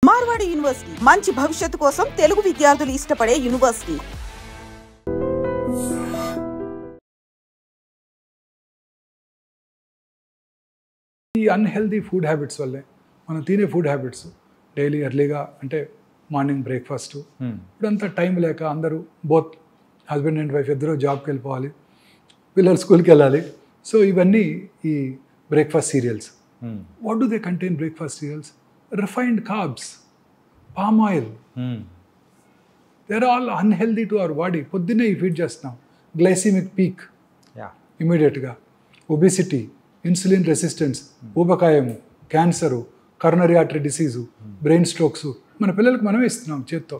Marwadi university మంచి భవిష్యత్తు కోసం తెలుగు విద్యార్థులు ఇష్టపడే యూనివర్సిటీ. ఈ అన్హెల్దీ ఫుడ్ హ్యాబిట్స్ వల్లే మనం తినే ఫుడ్ హ్యాబిట్స్ డైలీ ఎర్లీగా అంటే మార్నింగ్ బ్రేక్ఫాస్ట్ ఇప్పుడంతా టైం లేక అందరూ బోత్ హస్బెండ్ అండ్ వైఫ్ ఇద్దరు జాబ్కి వెళ్ళిపోవాలి, పిల్లలు స్కూల్కి వెళ్ళాలి. సో ఇవన్నీ ఈ breakfast cereals. What do they contain breakfast cereals? Refined carbs, palm oil. They are all unhealthy to our body. పొద్దున్నే ఈ ఫీడ్ చేస్తున్నాం, గ్లైసిమిక్ పీక్ ఇమీడియట్గా, ఒబిసిటీ, ఇన్సులిన్ రెసిస్టెన్స్, ఊబకాయము, cancer, coronary artery disease, brain strokes మన పిల్లలకు మనమే ఇస్తున్నాం చేత్తో.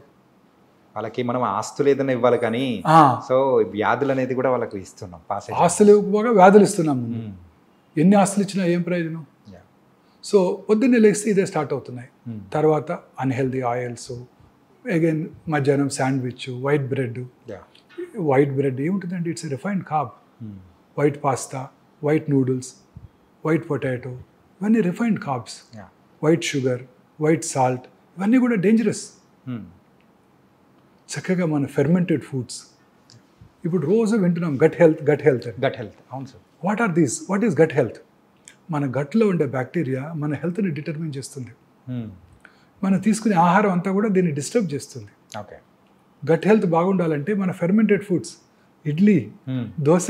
వాళ్ళకి మనం ఆస్తులు ఏదైనా ఇవ్వాలి కానీ సో వ్యాధులు అనేది కూడా వాళ్ళకి ఇస్తున్నాం. ఆస్తులు ఇవ్వకపోగా వ్యాధులు ఇస్తున్నాం. ఎన్ని ఆస్తులు ఇచ్చినా ఏం ప్రయోజనం? సో పొద్దున్నే లేస్తే ఇదే స్టార్ట్ అవుతున్నాయి. తర్వాత అన్హెల్దీ ఆయిల్స్, అగైన్ మధ్యాహ్నం sandwich, white bread. White bread ఏముంటుందండి? It's refined carb. White pasta, white noodles, white potato, ఇవన్నీ refined carbs. White sugar, white salt, ఇవన్నీ కూడా డేంజరస్. చక్కగా మన ఫెర్మెంటెడ్ ఫుడ్స్ ఇప్పుడు రోజు వింటున్నాం. Gut health, gut health, gut health. అవును sir. What are these? What is gut health? మన గట్లో ఉండే బ్యాక్టీరియా మన హెల్త్ని డిటర్మిన్ చేస్తుంది. మనం తీసుకునే ఆహారం అంతా కూడా దీన్ని డిస్టర్బ్ చేస్తుంది. ఓకే. గట్ హెల్త్ బాగుండాలంటే మన ఫెర్మెంటెడ్ ఫుడ్స్, ఇడ్లీ, దోశ,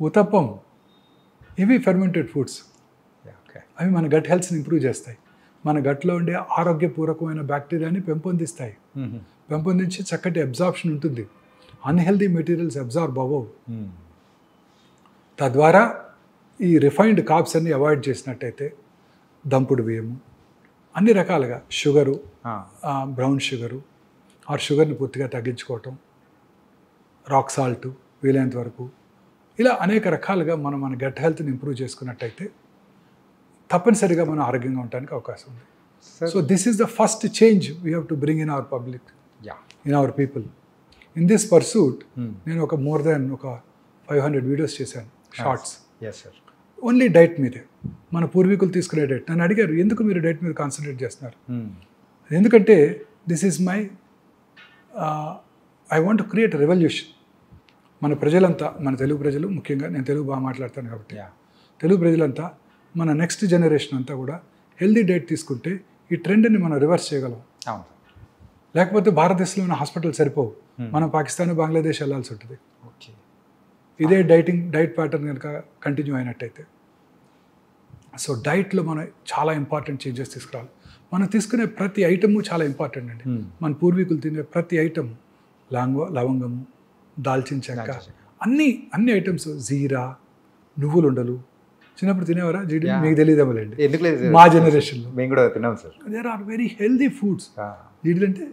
ఉతప్పం, ఇవి ఫెర్మెంటెడ్ ఫుడ్స్. అవి మన గట్ హెల్త్ని ఇంప్రూవ్ చేస్తాయి. మన గట్లో ఉండే ఆరోగ్యపూర్వకమైన బ్యాక్టీరియాని పెంపొందిస్తాయి. పెంపొందించి చక్కటి అబ్జార్ప్షన్ ఉంటుంది. అన్హెల్దీ మెటీరియల్స్ అబ్జార్బ్ అవ్వవు. తద్వారా ఈ రిఫైన్డ్ కార్బ్స్ అన్ని అవాయిడ్ చేసినట్టయితే దంపుడు బియ్యము, అన్ని రకాలుగా షుగరు, బ్రౌన్ షుగరు ఆర్ షుగర్ని పూర్తిగా తగ్గించుకోవటం, రాక్ సాల్ట్ వీలైనంత వరకు, ఇలా అనేక రకాలుగా మనం మన గట్ హెల్త్ని ఇంప్రూవ్ చేసుకున్నట్టయితే తప్పనిసరిగా మనం ఆరోగ్యంగా ఉండడానికి అవకాశం ఉంది. So this is the first change we have to bring in our public, in our people. In this pursuit నేను ఒక మోర్ దాన్ ఒక 500 వీడియోస్ చేశాను, షార్ట్స్. ఓన్లీ డైట్ మీదే, మన పూర్వీకులు తీసుకునే డైట్. నన్ను అడిగారు, ఎందుకు మీరు డైట్ మీద కాన్సన్ట్రేట్ చేస్తున్నారు? ఎందుకంటే this is my I want to create revolution. మన ప్రజలంతా, మన తెలుగు ప్రజలు ముఖ్యంగా, నేను తెలుగు బాగా మాట్లాడతాను కాబట్టి తెలుగు ప్రజలంతా, మన నెక్స్ట్ జనరేషన్ అంతా కూడా హెల్దీ డైట్ తీసుకుంటే ఈ ట్రెండ్ని మనం రివర్స్ చేయగలం. లేకపోతే భారతదేశంలో ఉన్న హాస్పిటల్ సరిపోవు, మనం పాకిస్తాన్, బంగ్లాదేశ్ వెళ్ళాల్సి ఉంటుంది. ఇదే డైట్ ప్యాటర్న్ కనుక కంటిన్యూ అయినట్టయితే. సో డైట్లో మనం చాలా ఇంపార్టెంట్ చేంజెస్ తీసుకురావాలి. మనం తీసుకునే ప్రతి ఐటము చాలా ఇంపార్టెంట్ అండి. మన పూర్వీకులు తినే ప్రతి ఐటమ్, లవంగము, దాల్చిన చెక్క, అన్ని ఐటమ్స్, జీరా, నువ్వులు ఉండలు, చిన్నప్పుడు తినేవారా? జీడి మీకు తెలియదేమోలేండి, మా జనరేషన్లో మేము కూడా తిన్నాం sir. There are very healthy foods. జీడి అంటే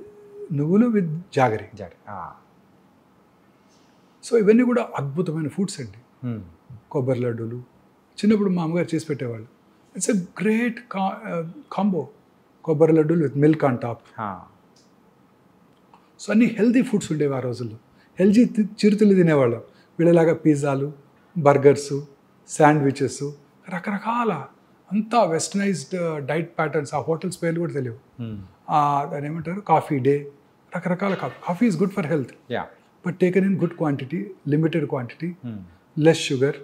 నువ్వులు విత్ జాగరి. సో ఇవన్నీ కూడా అద్భుతమైన ఫుడ్స్ అండి. కొబ్బరి లడ్డూలు చిన్నప్పుడు మా అమ్మగారు చేసి పెట్టేవాళ్ళు. ఇట్స్ ఎ గ్రేట్ కాంబో, కొబ్బరి లడ్డూలు with milk on top. So అన్ని హెల్దీ ఫుడ్స్ ఉండేవి ఆ రోజుల్లో. హెల్దీ చిరుతిళ్ళు తినేవాళ్ళం. వీళ్ళలాగా పిజ్జాలు, బర్గర్సు, శాండ్విచెస్, రకరకాల అంతా వెస్టర్నైజ్డ్ డైట్ ప్యాటర్న్స్. ఆ హోటల్స్ పేర్లు కూడా తెలియవు. దాని ఏమంటారు, కాఫీ డే, రకరకాల coffee is good for health, but taken in good quantity, limited quantity, less sugar.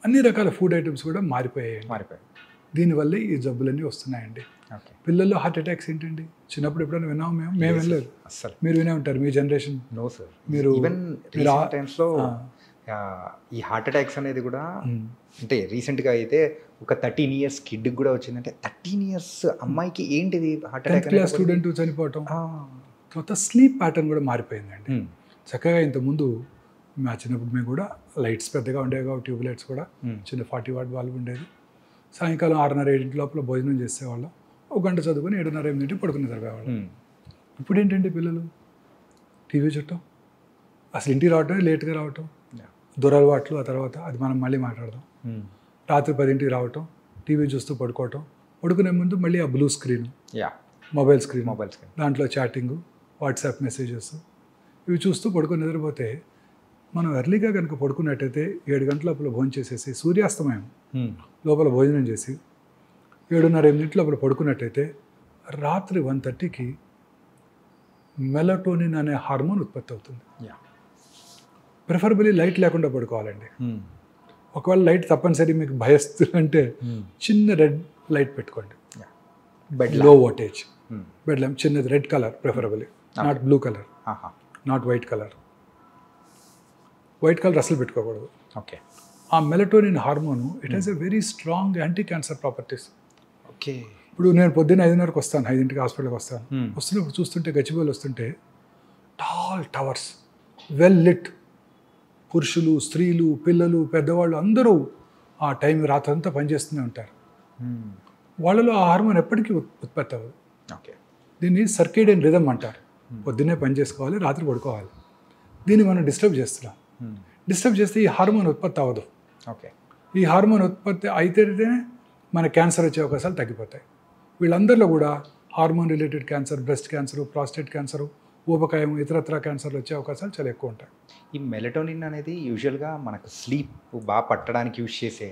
అన్ని రకాల ఫుడ్ ఐటమ్స్ కూడా మారిపోయాయి. దీనివల్ల ఈ జబ్బులన్నీ వస్తున్నాయండి. పిల్లల్లో హార్ట్ అటాక్స్ ఏంటండి? చిన్నప్పుడు ఎప్పుడైనా విన్నాము? మేము వెళ్ళలేదు. మీరు వినే ఉంటారు, మీ జనరేషన్. No sir. మీరు టైమ్స్లో ఈ హార్ట్ అటాక్స్ అనేది కూడా అంటే రీసెంట్గా అయితే ఒక 13 years కిడ్కి కూడా వచ్చిందంటే, 13 years అమ్మాయికి ఏంటిది heart attack? 10th class student చనిపోవటం. తర్వాత స్లీప్ ప్యాటర్న్ కూడా మారిపోయిందండి. చక్కగా ఇంతకుముందు మా చిన్నప్పుడు మేము కూడా లైట్స్ పెద్దగా ఉండేవి కాబట్టి, ట్యూబ్ లైట్స్ కూడా చిన్న 40 watt బల్బ్ ఉండేది. సాయంకాలం 6:30-7 లోపల భోజనం చేసేవాళ్ళం. 1 గంట చదువుకొని 7:30-8 పడుకుని చదివేవాళ్ళం. ఇప్పుడు ఏంటంటే పిల్లలు టీవీ చుట్టం, అసలు ఇంటికి రావటం లేట్గా రావటం, దురలవాట్లు. ఆ తర్వాత అది మనం మళ్ళీ మాట్లాడదాం. రాత్రి 10ంటికి రావటం, టీవీ చూస్తూ పడుకోవటం, పడుకునే ముందు మళ్ళీ ఆ బ్లూ స్క్రీన్, మొబైల్ స్క్రీన్, దాంట్లో చాటింగు, వాట్సాప్ మెసేజెస్, ఇవి చూస్తూ పడుకొని నిద్రపోతే, మనం ఎర్లీగా కనుక పడుకున్నట్టయితే 7 గంటల లోపల భోజనం చేసేసి సూర్యాస్తమయం లోపల భోజనం చేసి 7:30-8 లోపల పడుకున్నట్టయితే రాత్రి 1:30కి మెలటోనిన్ అనే హార్మోన్ ఉత్పత్తి అవుతుంది. ప్రిఫరబుల్లీ లైట్ లేకుండా పడుకోవాలండి. ఒకవేళ లైట్ తప్పనిసరి మీకు భయస్తుందంటే చిన్న రెడ్ లైట్ పెట్టుకోండి, లో వోల్టేజ్ బెడ్ ల్యాంప్, చిన్నది red colour preferably, not blue colour, not white colour. White colour అసలు పెట్టుకోకూడదు. ఓకే. ఆ melatonin hormone it has a very strong anti cancer properties. Okay. ఇప్పుడు నేను పొద్దున్న 5:30కి వస్తాను, 5ంటికి హాస్పిటల్కి వస్తాను. వస్తున్నప్పుడు చూస్తుంటే గచ్చిబౌలి వస్తుంటే టాల్ టవర్స్, వెల్ లిట్, పురుషులు, స్త్రీలు, పిల్లలు, పెద్దవాళ్ళు అందరూ ఆ టైం రాత్రంతా పనిచేస్తూనే ఉంటారు. వాళ్ళలో ఆ హార్మోన్ ఎప్పటికీ ఉత్పత్తి అవ్వదు. ఓకే. దీన్ని సర్కేడియన్ రిథమ్ అంటారు. పొద్దున్నే పని చేసుకోవాలి, రాత్రి పడుకోవాలి. దీన్ని మనం డిస్టర్బ్ చేస్తున్నాం. డిస్టర్బ్ చేస్తే ఈ హార్మోన్ ఉత్పత్తి అవ్వదు. ఓకే. ఈ హార్మోన్ ఉత్పత్తి అయితేనే మన క్యాన్సర్ వచ్చే అవకాశాలు తగ్గిపోతాయి. వీళ్ళందరిలో కూడా hormone related cancer, breast cancer, prostate cancer, ఊబకాయం, ఇతరత్ర క్యాన్సర్లు వచ్చే అవకాశాలు చాలా ఎక్కువ ఉంటాయి. ఈ మెలటోనిన్ అనేది యూజువల్గా మనకు స్లీప్ బాగా పట్టడానికి యూజ్ చేసే,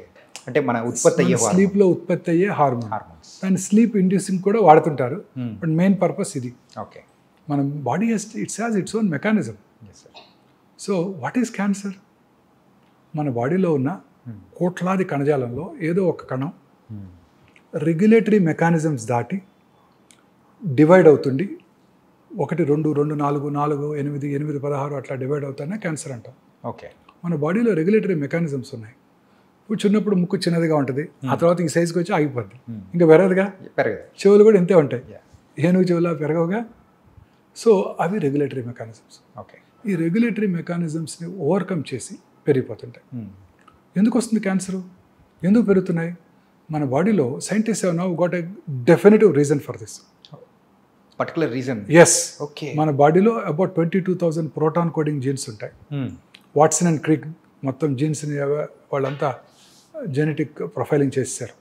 అంటే మన ఉత్పత్తి అయ్యే స్లీప్లో ఉత్పత్తి అయ్యే హార్మోన్స్. దాన్ని స్లీప్ ఇండ్యూసింగ్ కూడా వాడుతుంటారు, బట్ మెయిన్ పర్పస్ ఇది. ఓకే. మన body it's has its own mechanism. So what is cancer? మన బాడీలో ఉన్న కోట్లాది కణజాలంలో ఏదో ఒక కణం రెగ్యులేటరీ మెకానిజమ్స్ దాటి డివైడ్ అవుతుంది. 1, 2, 2, 4, 4, 8, 8, 16 అట్లా డివైడ్ అవుతానే క్యాన్సర్ అంటాం. ఓకే. మన బాడీలో రెగ్యులేటరీ మెకానిజమ్స్ ఉన్నాయి. ఇప్పుడు చిన్నప్పుడు ముక్కు చిన్నదిగా ఉంటుంది, ఆ తర్వాత ఈ సైజుకి వచ్చి ఆగిపోద్ది, ఇంకా పెరగదుగా. చెవులు కూడా ఇంతే ఉంటాయి, ఏనుగు చెవులా పెరగవుగా. సో అవి రెగ్యులేటరీ మెకానిజమ్స్. ఓకే. ఈ రెగ్యులేటరీ మెకానిజమ్స్ని ఓవర్కమ్ చేసి పెరిగిపోతుంటాయి. ఎందుకు వస్తుంది క్యాన్సరు? ఎందుకు పెరుగుతున్నాయి? మన బాడీలో scientist have now got a definitive reason for this. Particular reason? Yes. Okay. మన బాడీలో అబౌట్ 22,000 ప్రోటాన్ కోడింగ్ జీన్స్ ఉంటాయి. వాట్సన్ అండ్ క్రిక్ మొత్తం జీన్స్ని వాళ్ళంతా జెనెటిక్ ప్రొఫైలింగ్ చేశారు.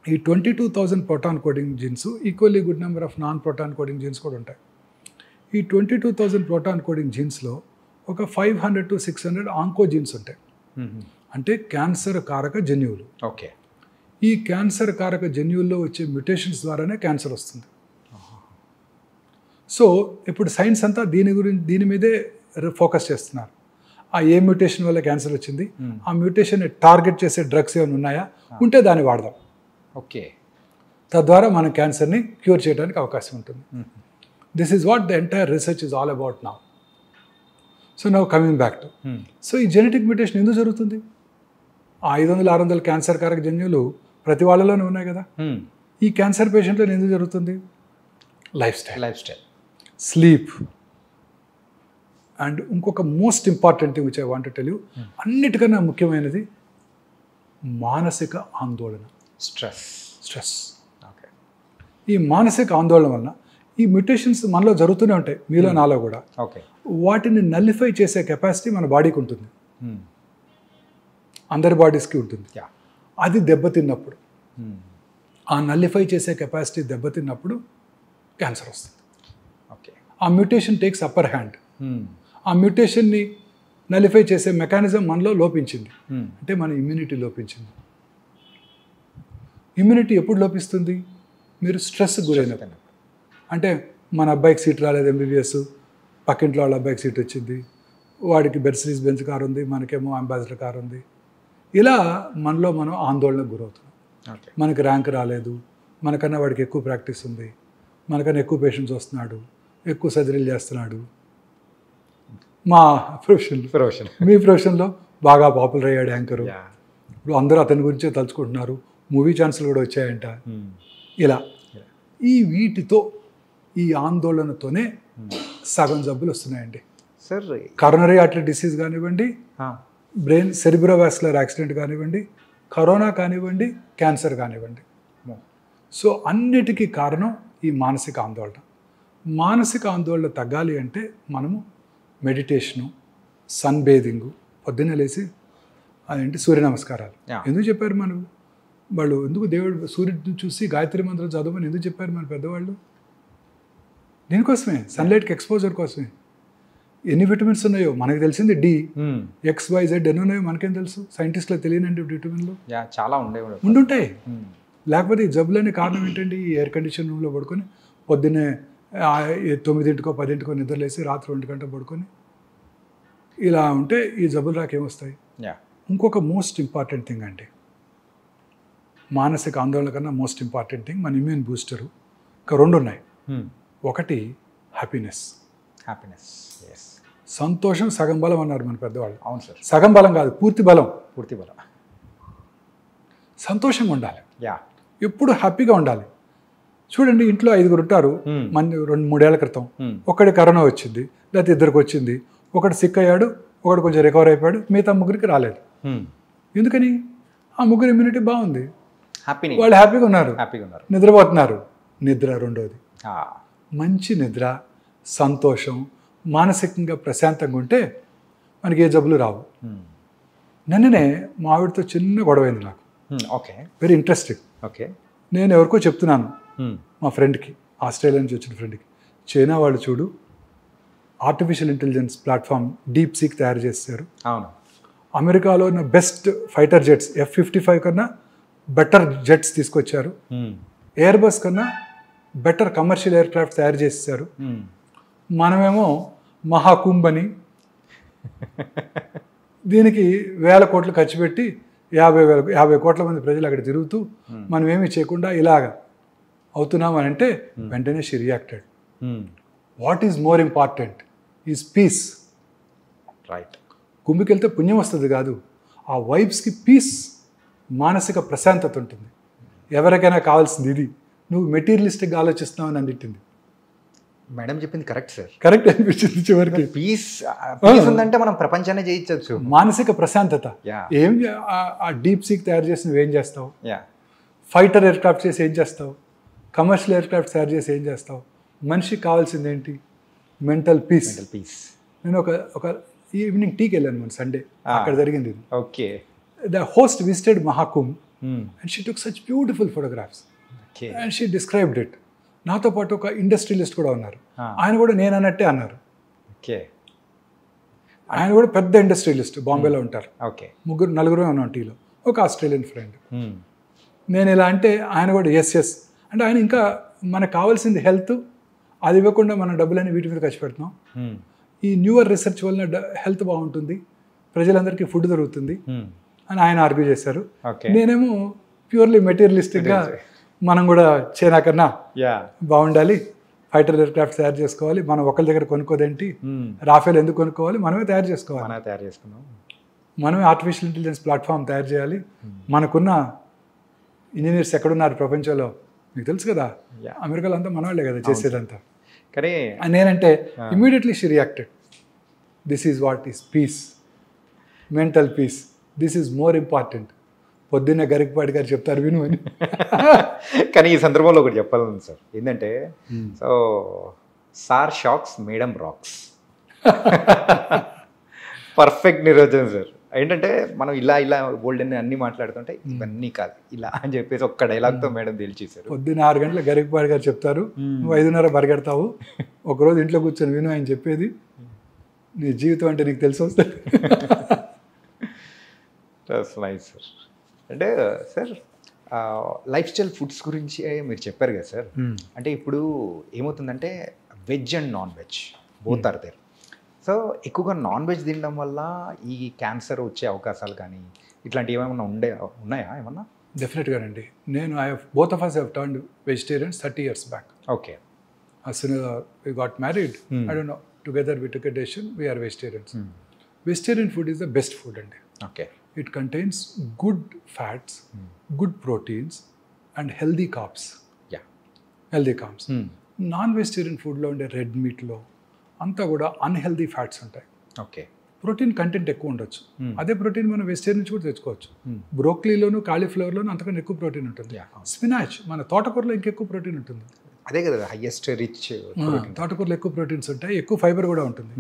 ఈ 22,000 protein coding genes equally good number of non protein coding genes కూడా ఉంటాయి. ఈ 22,000 ప్రోటాన్ కోడింగ్ జీన్స్లో ఒక 500 to 600 ఆంకో జీన్స్ ఉంటాయి, అంటే క్యాన్సర్ కారక జన్యువులు. ఓకే. ఈ క్యాన్సర్ కారక జన్యువుల్లో వచ్చే మ్యుటేషన్స్ ద్వారానే క్యాన్సర్ వస్తుంది. సో ఇప్పుడు సైన్స్ అంతా దీని మీదే ఫోకస్ చేస్తున్నారు. ఆ ఏ మ్యూటేషన్ వల్ల క్యాన్సర్ వచ్చింది, ఆ మ్యూటేషన్ని టార్గెట్ చేసే డ్రగ్స్ ఏమైనా ఉన్నాయా, ఉంటే దాన్ని వాడదాం. ఓకే. తద్వారా మనం క్యాన్సర్ని క్యూర్ చేయడానికి అవకాశం ఉంటుంది. This is what the entire research is all about now. So now coming back to, so ఈ జెనెటిక్ మ్యూటేషన్ ఎందుకు జరుగుతుంది? ఆ 500-600 క్యాన్సర్ కారక జన్యువులు ప్రతి వాళ్ళలోనే ఉన్నాయి కదా. ఈ క్యాన్సర్ పేషెంట్లో ఎందుకు జరుగుతుంది? లైఫ్ స్టైల్, స్లీప్, అండ్ ఇంకొక most important thing which I want to tell you, అన్నిటికన్నా ముఖ్యమైనది మానసిక ఆందోళన, స్ట్రెస్. ఓకే. ఈ మానసిక ఆందోళన వలన ఈ మ్యూటేషన్స్ మనలో జరుగుతూనే ఉంటాయి, మీలో నాలో కూడా. ఓకే. వాటిని నల్లిఫై చేసే కెపాసిటీ మన బాడీకి ఉంటుంది, అందరి బాడీస్కి ఉంటుంది. అది దెబ్బతిన్నప్పుడు, ఆ నల్లిఫై చేసే కెపాసిటీ దెబ్బతిన్నప్పుడు క్యాన్సర్ వస్తుంది. ఓకే. ఆ మ్యూటేషన్ టేక్స్ అప్పర్ హ్యాండ్. ఆ మ్యూటేషన్ని నలిఫై చేసే మెకానిజం మనలో లోపించింది, అంటే మన ఇమ్యూనిటీ లోపించింది. ఇమ్యూనిటీ ఎప్పుడు లోపిస్తుంది? మీరు స్ట్రెస్ గురైనప్పుడు. అంటే మన అబ్బాయికి సీట్ రాలేదు ఎంబీబీఎస్, పక్కింట్లో వాళ్ళ అబ్బాయికి సీట్ వచ్చింది, వాడికి మెర్సిడీస్ బెంజ్ కారు ఉంది, మనకేమో అంబాసిడర్ కారు ఉంది. ఇలా మనలో మనం ఆందోళనకు గురవుతున్నాం. మనకి ర్యాంక్ రాలేదు, మనకన్నా వాడికి ఎక్కువ ప్రాక్టీస్ ఉంది, మనకన్నా ఎక్కువ పేషెంట్స్ వస్తున్నాడు, ఎక్కువ సర్జరీలు చేస్తున్నాడు. మా ప్రొఫెషన్, మీ ప్రొఫెషన్లో బాగా పాపులర్ అయ్యాడు యాంకరు, ఇప్పుడు అందరూ అతని గురించే తలుచుకుంటున్నారు, మూవీ ఛాన్సులు కూడా వచ్చాయంట. ఇలా వీటితో, ఈ ఆందోళనతోనే సగం జబ్బులు వస్తున్నాయండి. సార్ కరోనరీ ఆర్టరీ డిసీజ్ కానివ్వండి, బ్రెయిన్ సెరిబ్రోవాస్కులర్ యాక్సిడెంట్ కానివ్వండి, కరోనా కానివ్వండి, క్యాన్సర్ కానివ్వండి. సో అన్నిటికీ కారణం ఈ మానసిక ఆందోళన. మానసిక ఆందోళన తగ్గాలి అంటే మనము మెడిటేషను, సన్ బేదింగు, పొద్దున్నే లేచి అదేంటి సూర్య నమస్కారాలు. ఎందుకు చెప్పారు వాళ్ళు ఎందుకు దేవుడు సూర్యుడిని చూసి గాయత్రి మంత్రం చదవమని ఎందుకు చెప్పారు మన పెద్దవాళ్ళు? దీనికోసమే, సన్లైట్కి ఎక్స్పోజర్ కోసమే. ఎన్ని విటమిన్స్ ఉన్నాయో మనకు తెలిసింది డి, XYZ ఎన్ని ఉన్నాయో మనకేం తెలుసు? సైంటిస్టులకు తెలియనండి విటమిన్లు చాలా ఉండుంటాయి. లేకపోతే ఈ జబ్బులనే కారణం ఏంటండి? ఈ ఎయిర్ కండిషన్ రూమ్లో పడుకొని పొద్దున్నే 9ంటికో 10ంటికో నిద్రలేసి రాత్రి 1 గంట పడుకొని ఇలా ఉంటే ఈ జబ్బులు రాకేమొస్తాయి? ఇంకొక మోస్ట్ ఇంపార్టెంట్ థింగ్ అండి, మానసిక ఆందోళన కన్నా మోస్ట్ ఇంపార్టెంట్ థింగ్ మన ఇమ్యూన్ బూస్టరు. ఇంకా 2 ఉన్నాయి. ఒకటి హ్యాపీనెస్. సంతోషం సగం బలం అన్నారు మన పెద్దవాళ్ళు. అవును సార్. సగం బలం కాదు, పూర్తి బలం. సంతోషంగా ఉండాలి, ఎప్పుడు హ్యాపీగా ఉండాలి. చూడండి, ఇంట్లో 5గురు ఉంటారు. మన 2-3 ఏళ్ల క్రితం ఒకటి కరోనా వచ్చింది, లేకపోతే 2కి వచ్చింది. ఒకటి సిక్ అయ్యాడు, ఒకటి కొంచెం రికవర్ అయిపోయాడు, మిగతా 3కి రాలేదు. ఎందుకని? ఆ 3 ఇమ్యూనిటీ బాగుంది, వాళ్ళు హ్యాపీగా ఉన్నారు, నిద్రపోతున్నారు. నిద్ర రెండోది, మంచి నిద్ర, సంతోషం, మానసికంగా ప్రశాంతంగా ఉంటే మనకి ఏ జబ్బులు రావు. నిన్ననే మా ఆవిడతో చిన్న గొడవైంది నాకు. Very interesting. నేను ఎవరికో చెప్తున్నాను, మా ఫ్రెండ్కి, ఆస్ట్రేలియా నుంచి వచ్చిన ఫ్రెండ్కి, చైనా వాళ్ళు చూడు artificial intelligence platform deep seek తయారు చేస్తారు. అమెరికాలో ఉన్న బెస్ట్ ఫైటర్ జెట్స్ F-55 కన్నా బెటర్ జెట్స్ తీసుకొచ్చారు. ఎయిర్ బస్ కన్నా బెటర్ కమర్షియల్ ఎయిర్ క్రాఫ్ట్ తయారు చేసేసారు. మనమేమో మహాకుంభ్ అని దీనికి 1000 కోట్లు ఖర్చు పెట్టి 50 కోట్ల మంది ప్రజలు అక్కడ తిరుగుతూ మనం ఏమీ చేయకుండా ఇలాగ అవుతున్నాం అని అంటే వెంటనే she reacted. What is more important is peace. కుంభికి వెళ్తే పుణ్యం వస్తుంది కాదు, ఆ వైబ్స్కి పీస్, మానసిక ప్రశాంతత ఉంటుంది. ఎవరికైనా కావాల్సింది ఇది. నువ్వు మెటీరియలిస్టిక్గా ఆలోచిస్తున్నావు అని అందింది. మేడం చెప్పింది కరెక్ట్ సార్. కరెక్ట్ అనిపించింది చివరికి. పీస్ ఉందంటే మనం ప్రపంచాన్ని జయించవచ్చు. మానసిక ప్రశాంతత. ఏం ఆ డీప్ సీక్ తయారు చేసి నువ్వేం చేస్తావు? ఫైటర్ ఎయిర్ క్రాఫ్ట్ చేసి ఏం చేస్తావు? కమర్షియల్ ఎయిర్ క్రాఫ్ట్ తయారు చేసి ఏం చేస్తావు? మనిషికి కావాల్సింది ఏంటి? Mental peace. నేను ఒక ఈవినింగ్ టీకి వెళ్ళాను మన సండే, అక్కడ జరిగింది ఇది. Okay. The host visited Mahakumbh and she took such beautiful photographs and she described it. నాతో పాటు ఒక ఇండస్ట్రియలిస్ట్ కూడా ఉన్నారు. ఆయన కూడా నేను అన్నట్టే అన్నారు. ఆయన కూడా పెద్ద ఇండస్ట్రియలిస్ట్, బాంబేలో ఉంటారు. 3-4 ఉన్నాం టీలో. ఒక ఆస్ట్రేలియన్ ఫ్రెండ్. నేను ఇలా అంటే ఆయన కూడా ఎస్ అంటే ఆయన ఇంకా మనకు కావాల్సింది హెల్త్, అది ఇవ్వకుండా మన డబ్బులని వీటి మీద ఖర్చు పెడుతున్నాం. ఈ న్యూయర్ రీసెర్చ్ వలన హెల్త్ బాగుంటుంది, ప్రజలందరికీ ఫుడ్ దొరుకుతుంది అని ఆయన ఆర్గ్యూ చేశారు. నేనేమో ప్యూర్లీ మెటీరియలిస్టిక్గా మనం కూడా చైనా కన్నా బాగుండాలి, ఫైటర్ ఎయిర్ క్రాఫ్ట్ తయారు చేసుకోవాలి, మనం ఒకరి దగ్గర కొనుక్కోదేంటి, రాఫెల్ ఎందుకు కొనుక్కోవాలి, మనమే తయారు చేసుకోవాలి, మనమే ఆర్టిఫిషియల్ ఇంటెలిజెన్స్ ప్లాట్ఫామ్ తయారు చేయాలి. మనకున్న ఇంజనీర్స్ ఎక్కడున్నారు ప్రపంచంలో మీకు తెలుసు కదా, అమెరికాలో అంతా మన వాళ్ళే కదా చేసేదంతా. కానీ నేనంటే immediately she reacted. This is what is peace, mental peace, this is more important. పొద్దున్నే గరికపాటి గారు చెప్తారు విను అని. కానీ ఈ సందర్భంలో ఒకటి చెప్పాలని సార్, ఏంటంటే so sir shocks madam rocks. Perfect నిర్వచనం సార్. ఏంటంటే మనం ఇలా గోల్డెన్ అన్ని మాట్లాడుతుంటే ఇవన్నీ కాదు ఇలా అని చెప్పేసి ఒక్క డైలాగ్తో మేడం తేల్చేశారు. పొద్దున్న 6 గంటలకు గరికపాటి గారు చెప్తారు, నువ్వు 5:30 పరిగెడతావు, ఒకరోజు ఇంట్లో కూర్చొని విను ఆయన చెప్పేది, నీ జీవితం అంటే నీకు తెలిసి వస్తుంది. Nice sir. అంటే సార్ లైఫ్ స్టైల్ ఫుడ్స్ గురించి మీరు చెప్పారు కదా సార్. అంటే ఇప్పుడు ఏమవుతుందంటే veg and non veg both are there. So ఎక్కువగా నాన్ వెజ్ తినడం వల్ల ఈ క్యాన్సర్ వచ్చే అవకాశాలు కానీ ఇట్లాంటివి ఏమైనా ఉన్నాయా ఏమన్నా? డెఫినెట్గానండి. నేను both of us have turned vegetarians 30 years back. Okay. As soon as we got married, I don't know, together we took a decision, we are vegetarians. Vegetarian food is the best food అండి. Okay. It contains good fats, good proteins and healthy carbs. Yeah. Healthy carbs. Non-vegetarian foodలో ఉండే red మీట్లో అంతా కూడా unhealthy fats ఉంటాయి. Okay. Protein content ఎక్కువ ఉండొచ్చు. అదే protein మనం వెజిటేరియన్ నుంచి కూడా తెచ్చుకోవచ్చు. బ్రోక్లీలోను కాలీఫ్లవర్లోను అంతకన్నా ఎక్కువ ప్రోటీన్ ఉంటుంది. స్పినాచ్ మన తోటకూరలో ఇంకెక్కువ ప్రోటీన్ ఉంటుంది. అదే కదా హైయెస్ట్ రిచ్. తోటకూరలో ఎక్కువ ప్రోటీన్స్ ఉంటాయి, ఎక్కువ ఫైబర్ కూడా ఉంటుంది.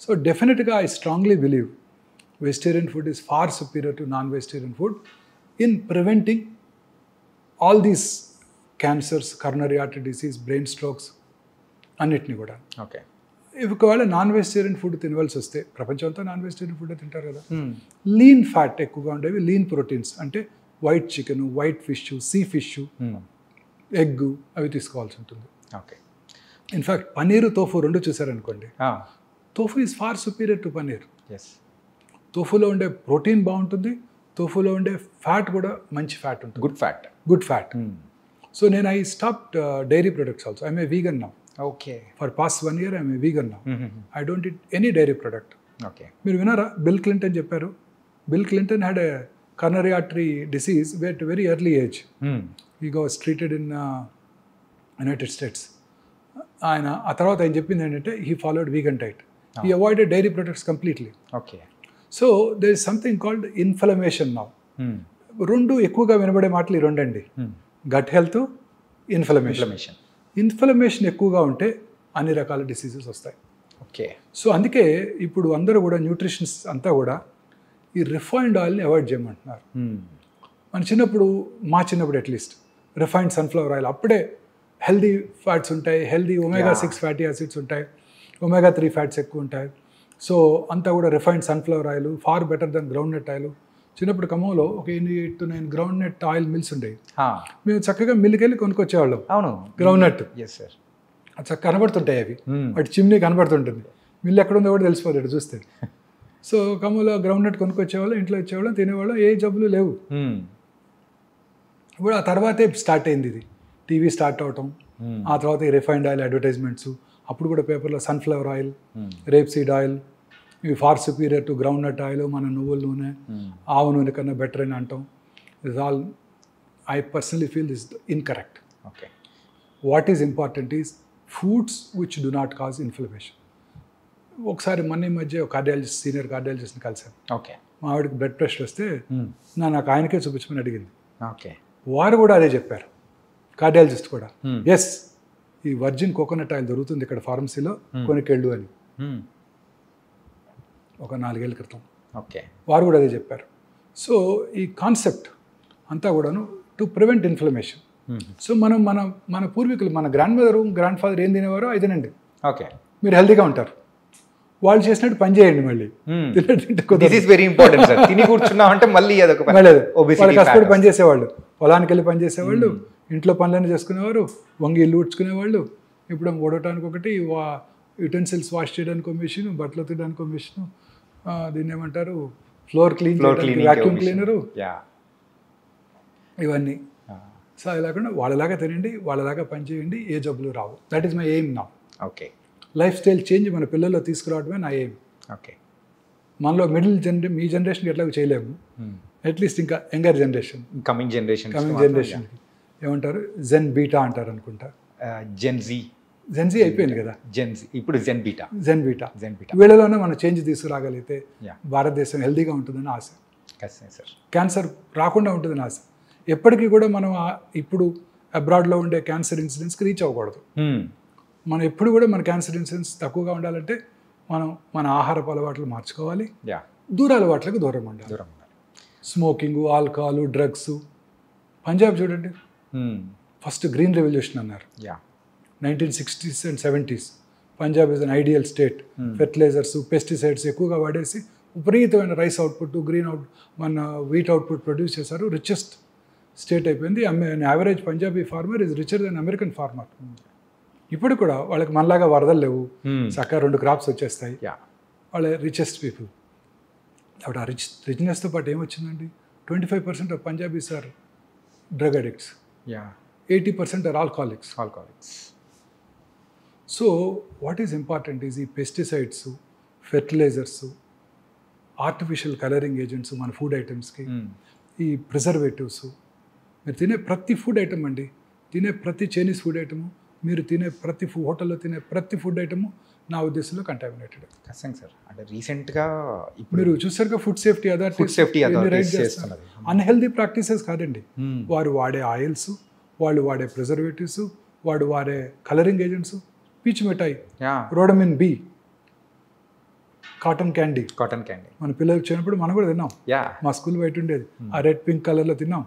సో డెఫినెట్గా I strongly believe vegetarian food is far superior to non-vegetarian food in preventing all these cancers, coronary artery disease, brain strokes అన్నిటిని కూడా. ఓకే. ఒకవేళ నాన్ వెజిటేరియన్ ఫుడ్ తినవలసి వస్తే, ప్రపంచం అంతా నాన్ వెజిటేరియన్ ఫుడ్ తింటారు కదా, లీన్ ఫ్యాట్ ఎక్కువగా ఉండేవి, లీన్ ప్రోటీన్స్ అంటే white chicken, white fish, sea fish, egg అవి తీసుకోవాల్సి ఉంటుంది. ఓకే. ఇన్ఫ్యాక్ట్ పన్నీరు, తోఫు రెండు చూసారనుకోండి, tofu is far superior to paneer. Yes. తోఫులో ఉండే ప్రోటీన్ బాగుంటుంది, తోఫులో ఉండే ఫ్యాట్ కూడా మంచి ఫ్యాట్ ఉంటుంది, గుడ్ ఫ్యాట్. సో నేను I stopped dairy products also. I'm a vegan now. Okay. For past 1 year I'm a vegan now. I don't eat any dairy product. Okay. మీరు విన్నారా బిల్ క్లింటన్ చెప్పారు? Bill Clinton had a coronary artery disease at very early age. He was treated in United States. ఆయన ఆ తర్వాత ఆయన చెప్పింది ఏంటంటే he followed vegan diet. He avoided dairy products completely. Okay. So there is something called inflammation now. రెండు ఎక్కువగా వినబడే మాటలు ఈ రెండండి, గట్ హెల్త్, ఇన్ఫ్లమేషన్. ఇన్ఫ్లమేషన్ ఎక్కువగా ఉంటే అన్ని రకాల డిసీజెస్ వస్తాయి. ఓకే. సో అందుకే ఇప్పుడు అందరూ కూడా న్యూట్రిషన్స్ అంతా కూడా ఈ రిఫైన్డ్ ఆయిల్ని అవాయిడ్ చేయమంటున్నారు. మన చిన్నప్పుడు, మా చిన్నప్పుడు అట్లీస్ట్ రిఫైన్డ్ సన్ఫ్లవర్ ఆయిల్, అప్పుడే హెల్దీ ఫ్యాట్స్ ఉంటాయి, హెల్దీ omega-6 ఫ్యాటీ యాసిడ్స్ ఉంటాయి, omega-3 ఫ్యాట్స్ ఎక్కువ ఉంటాయి. సో అంతా కూడా refined sunflower oil far better than groundnut oil. చిన్నప్పుడు ఖమ్మంలో ఒక 8 to 9 groundnut oil mills ఉండేవి. మేము చక్కగా మిల్లుకి వెళ్ళి కొనుక్కొచ్చేవాళ్ళం. అవును, గ్రౌండ్ నట్. Yes sir. అది చక్కగా కనబడుతుంటాయి అవి, వాటి చిమ్నీ కనబడుతుంటుంది, మిల్లు ఎక్కడుందో కూడా తెలిసిపోతాడు చూస్తే. సో ఖమ్మంలో గ్రౌండ్ నట్ కొనుక్కొచ్చేవాళ్ళం, ఇంట్లో వచ్చేవాళ్ళం, తినేవాళ్ళం, ఏ జబ్బులు లేవు. ఇప్పుడు ఆ తర్వాతే స్టార్ట్ అయింది ఇది, టీవీ స్టార్ట్ అవటం, ఆ తర్వాత ఈ రిఫైన్డ్ ఆయిల్ అడ్వర్టైజ్మెంట్స్. అప్పుడు కూడా పేపర్లో sunflower oil, rapeseed oil ఇవి far superior to groundnut oil, మన నువ్వుల నూనె, ఆవు నూనె కన్నా బెటర్ అని అంటాం. Is all I personally feel this incorrect. Okay. What is important is foods which do not cause inflammation. ఒకసారి మొన్న మధ్య కార్డియాలజిస్ట్, సీనియర్ కార్డియాలజిస్ట్ని కలిసాను. ఓకే. మా ఆవిడకి బ్లడ్ ప్రెషర్ వస్తే నాకు ఆయనకే చూపించమని అడిగింది. ఓకే. వారు కూడా అదే చెప్పారు, కార్డియాలజిస్ట్ కూడా. ఎస్, ఈ వర్జిన్ కోకోనట్ ఆయిల్ దొరుకుతుంది ఇక్కడ ఫార్మసీలో, కొనుక్కెళ్ళు అని ఒక 4 ఏళ్ల క్రితం. ఓకే. వారు కూడా అదే చెప్పారు. సో ఈ కాన్సెప్ట్ అంతా కూడాను టు ప్రివెంట్ ఇన్ఫ్లమేషన్. సో మనం మన పూర్వీకులు, మన గ్రాండ్ మదరు, గ్రాండ్ ఫాదర్ ఏం తినేవారో అది తినండి. ఓకే. మీరు హెల్తీగా ఉంటారు. వాళ్ళు చేసినట్టు పని చేయండి. మళ్ళీ వెరీ ఇంపార్టెంట్ సార్. తిని కూర్చున్నాం అంటే మళ్ళీ కష్టపడి పని చేసేవాళ్ళు, పొలానికి వెళ్ళి పని చేసేవాళ్ళు, ఇంట్లో పనులన్నీ చేసుకునేవారు, వంగి ఇల్లు ఊడ్చుకునేవాళ్ళు. ఇప్పుడు ఓడటానికి ఒకటి, యుటెన్సిల్స్ వాష్ చేయడానికి ఒక మిషన్, బట్టలు ఉతకడానికి ఒక మిషన్, దీన్ని ఏమంటారు, ఫ్లోర్ క్లీన్, వాక్యూమ్ క్లీనరు, ఇవన్నీ. సో అది లేకుండా వాళ్ళలాగా తినండి, వాళ్ళలాగా పని చేయండి, ఏ జబ్బులు రావు. That is my aim now. Okay. Lifestyle change మన పిల్లల్లో తీసుకురావడమే నా ఎయిమ్. ఓకే. మనలో మీ జనరేషన్కి ఎట్లాగో చేయలేము, అట్లీస్ట్ ఇంకా యంగర్ జనరేషన్, కమింగ్ జనరేషన్కి ఏమంటారు, జెన్ బీటా అంటారు అనుకుంటా. జెన్జీ అయిపోయింది కదా, ఇప్పుడు జెన్ బీటా. వీళ్ళలోనే మనం చేంజ్ తీసుకురాగలిగితే భారతదేశం హెల్తీగా ఉంటుందని ఆశ. క్యాన్సర్ రాకుండా ఉంటుందని ఆశ. ఎప్పటికీ కూడా మనం ఇప్పుడు అబ్రాడ్లో ఉండే క్యాన్సర్ ఇన్సిడెన్స్కి రీచ్ అవ్వకూడదు. మనం ఎప్పుడు కూడా మన క్యాన్సర్ ఇన్సిడెన్స్ తక్కువగా ఉండాలంటే మనం మన ఆహారపు అలవాట్లు మార్చుకోవాలి, దూర అలవాట్లకు దూరం ఉండాలి. Smoking, alcohol, drugs. పంజాబ్ చూడండి, ఫస్ట్ గ్రీన్ రెవల్యూషన్ అన్నారు 1960s and 70s. Punjab is an ideal state. Fertilisers, pesticides ఎక్కువగా వాడేసి విపరీతమైన రైస్ అవుట్పుట్, మన వీట్ అవుట్పుట్ ప్రొడ్యూస్ చేశారు. రిచెస్ట్ స్టేట్ అయిపోయింది. Average Punjabi farmer is richer than American farmer. ఇప్పుడు కూడా వాళ్ళకి మనలాగా వరదలు లేవు, చక్కగా 2 క్రాప్స్ వచ్చేస్తాయి, వాళ్ళ రిచెస్ట్ పీపుల్. కాబట్టి ఆ రిచ్నెస్తో పాటు ఏమొచ్చిందండి, 25% of Punjabis are drug addicts, 80% are alcoholics. So what is important is ఈ pesticides, fertilizers, artificial colouring agents మన ఫుడ్ ఐటమ్స్కి, ఈ ప్రిజర్వేటివ్స్. మీరు తినే ప్రతి ఫుడ్ ఐటమ్ అండి, తినే ప్రతి చైనీస్ ఫుడ్ ఐటము, మీరు తినే ప్రతి హోటల్లో తినే ప్రతి ఫుడ్ ఐటము నా ఉద్దేశంలో కంటామినేటెడ్. ఖచ్చితంగా సార్. అంటే రీసెంట్గా మీరు చూసారుగా food safety authority unhealthy practices కాదండి. వారు వాడే ఆయిల్స్, వాళ్ళు వాడే ప్రిజర్వేటివ్స్, వాడు వాడే కలరింగ్ ఏజెంట్స్, పీచు మిఠాయి, రోడమిన్ బి, కాటన్ క్యాండీ. మన పిల్లలు వచ్చినప్పుడు మనం కూడా తిన్నాం, మా స్కూల్ బయట ఉండేది, ఆ రెడ్ పింక్ కలర్లో తిన్నాం.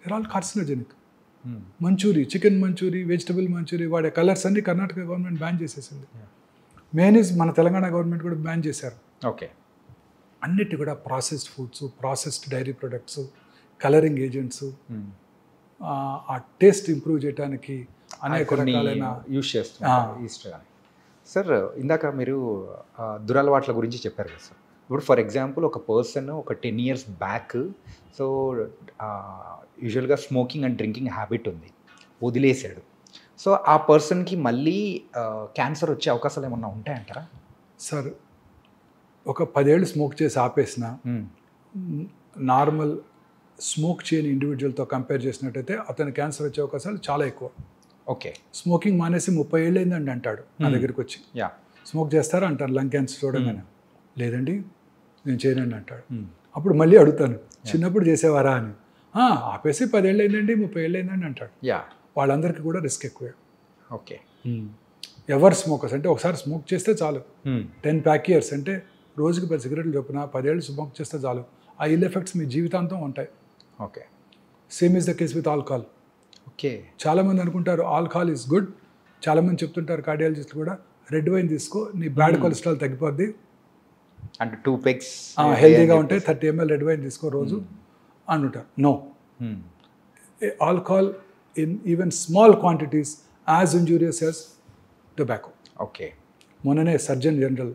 They're all carcinogenic. Manchurian, chicken manchurian, vegetable manchurian వాడే కలర్స్ అన్ని కర్ణాటక గవర్నమెంట్ బ్యాన్ చేసేసింది. మేనీస్ మన తెలంగాణ గవర్నమెంట్ కూడా బ్యాన్ చేశారు. ఓకే. అన్నిటి కూడా processed foods, processed dairy products, colouring agents, ఆ టేస్ట్ ఇంప్రూవ్ చేయడానికి అనేక రకాలైన యూజ్ చేస్తున్నారు ఈస్ట్ అని. సార్ ఇందాక మీరు దురలవాట్ల గురించి చెప్పారు కదా సార్. ఇప్పుడు ఫర్ ఎగ్జాంపుల్ ఒక పర్సన్ ఒక 10 years బ్యాక్ సో యూజువల్గా స్మోకింగ్ అండ్ డ్రింకింగ్ హ్యాబిట్ ఉంది, వదిలేసాడు. సో ఆ పర్సన్కి మళ్ళీ క్యాన్సర్ వచ్చే అవకాశాలు ఏమన్నా ఉంటాయంటారా? సార్ ఒక 10 ఏళ్ళు స్మోక్ చేసి ఆపేసిన నార్మల్ స్మోక్ చేయని ఇండివిజువల్తో కంపేర్ చేసినట్టయితే అతని క్యాన్సర్ వచ్చే అవకాశాలు చాలా ఎక్కువ. ఓకే. స్మోకింగ్ మానేసి 30 ఏళ్ళు అయిందండి అంటాడు నా దగ్గరికి వచ్చి. స్మోక్ చేస్తారా అంటారు లంగ్ క్యాన్సర్ చూడగానే. లేదండి నేను చేయనండి అంటాడు. అప్పుడు మళ్ళీ అడుగుతాను చిన్నప్పుడు చేసేవారా అని. ఆపేసి 10 ఏళ్ళు అయిందండి 30 ఏళ్ళు అయిందండి అంటాడు. వాళ్ళందరికీ కూడా రిస్క్ ఎక్కువే. ఓకే. ఎవరు స్మోకర్స్ అంటే ఒకసారి స్మోక్ చేస్తే చాలు, 10 pack years అంటే రోజుకి 10 cigarettes చొప్పున 10 ఏళ్ళు స్మోక్ చేస్తే చాలు, ఆ ఇల్ ఎఫెక్ట్స్ మీ జీవితాంతం ఉంటాయి. Okay. Same is the case with alcohol. Okay. చాలామంది అనుకుంటారు ఆల్కహాల్ ఈజ్ గుడ్. చాలామంది చెప్తుంటారు కార్డియాలజిస్టులు కూడా, రెడ్ వైన్ తీసుకో నీ బ్యాడ్ కొలెస్ట్రాల్ తగ్గిపోద్ది అంటే 2 pegs హెల్తీగా ఉంటే 30 ml రెడ్ వైన్ తీసుకో రోజు అంటుంటారు. No, alcohol in even small quantities as injurious as tobacco. Okay. మొన్ననే surgeon general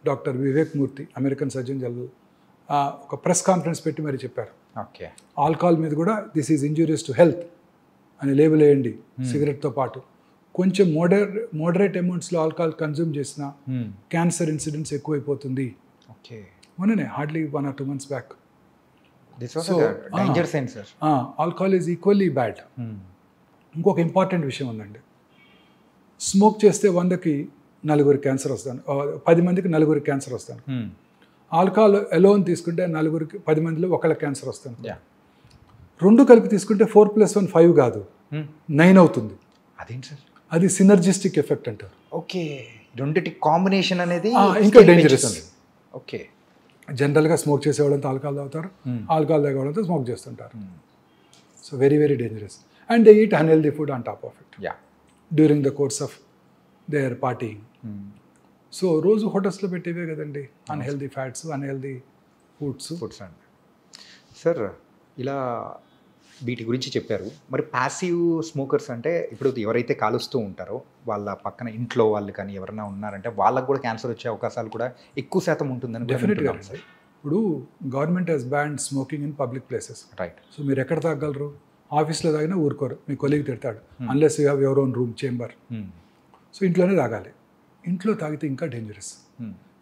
doctor Vivek Murthy, American surgeon general, ఒక ప్రెస్ కాన్ఫరెన్స్ పెట్టి మరి చెప్పారు, ఓకే, ఆల్కహాల్ మీద కూడా this is injurious to health అని లేబుల్ వేయండి సిగరెట్తో పాటు. కొంచెం మోడరేట్ అమౌంట్స్లో ఆల్కహాల్ కన్జ్యూమ్ చేసిన క్యాన్సర్ ఇన్సిడెంట్స్ ఎక్కువైపోతుంది. ఓకే. మొన్ననే hardly 1 or 2 months back. Danger sign sir. Alcohol is equally bad. ఇంకొక ఇంపార్టెంట్ విషయం ఉందండి, స్మోక్ చేస్తే 100కి 4 క్యాన్సర్ వస్తాను, 10 మందికి 4 క్యాన్సర్ వస్తాను. ఆల్కహాల్ ఎలోన్ తీసుకుంటే 10 మందిలో 1 క్యాన్సర్ వస్తాను. 2 కలిపి తీసుకుంటే 4 + 1 5 కాదు 9 అవుతుంది. అదేంటి సార్? అది సినర్జిస్టిక్ ఎఫెక్ట్ అంటారు. ఓకే. రెండిటి కాంబినేషన్ అనేది ఇంకా డేంజరస్. ఓకే. జనరల్గా స్మోక్ చేసేవాళ్ళంతా ఆల్కహాల్ తాగుతారు, ఆల్కహాల్ తాగేవాళ్ళంతా స్మోక్ చేస్తుంటారు. So very very dangerous. And they eat unhealthy food on top of it during the course of their partying. So రోజు హోటల్స్లో పెట్టేవే కదండి అన్హెల్దీ ఫ్యాట్స్, అన్హెల్దీ ఫుడ్స్ అండి. Sir ఇలా వీటి గురించి చెప్పారు. మరి ప్యాసివ్ స్మోకర్స్ అంటే ఇప్పుడు ఎవరైతే కాలుస్తూ ఉంటారో వాళ్ళ పక్కన ఇంట్లో వాళ్ళు కానీ ఎవరైనా ఉన్నారంటే వాళ్ళకు కూడా క్యాన్సర్ వచ్చే అవకాశాలు కూడా ఎక్కువ శాతం ఉంటుందని. డెఫినెట్గా. ఇప్పుడు government has banned smoking in public places. Right. So మీరు ఎక్కడ తాగలరు? ఆఫీస్లో తాగినా ఊరుకోరు, మీ కొలీగ్ తిడతాడు unless you have your own room chamber. So ఇంట్లోనే తాగాలి. ఇంట్లో తాగితే ఇంకా డేంజరస్.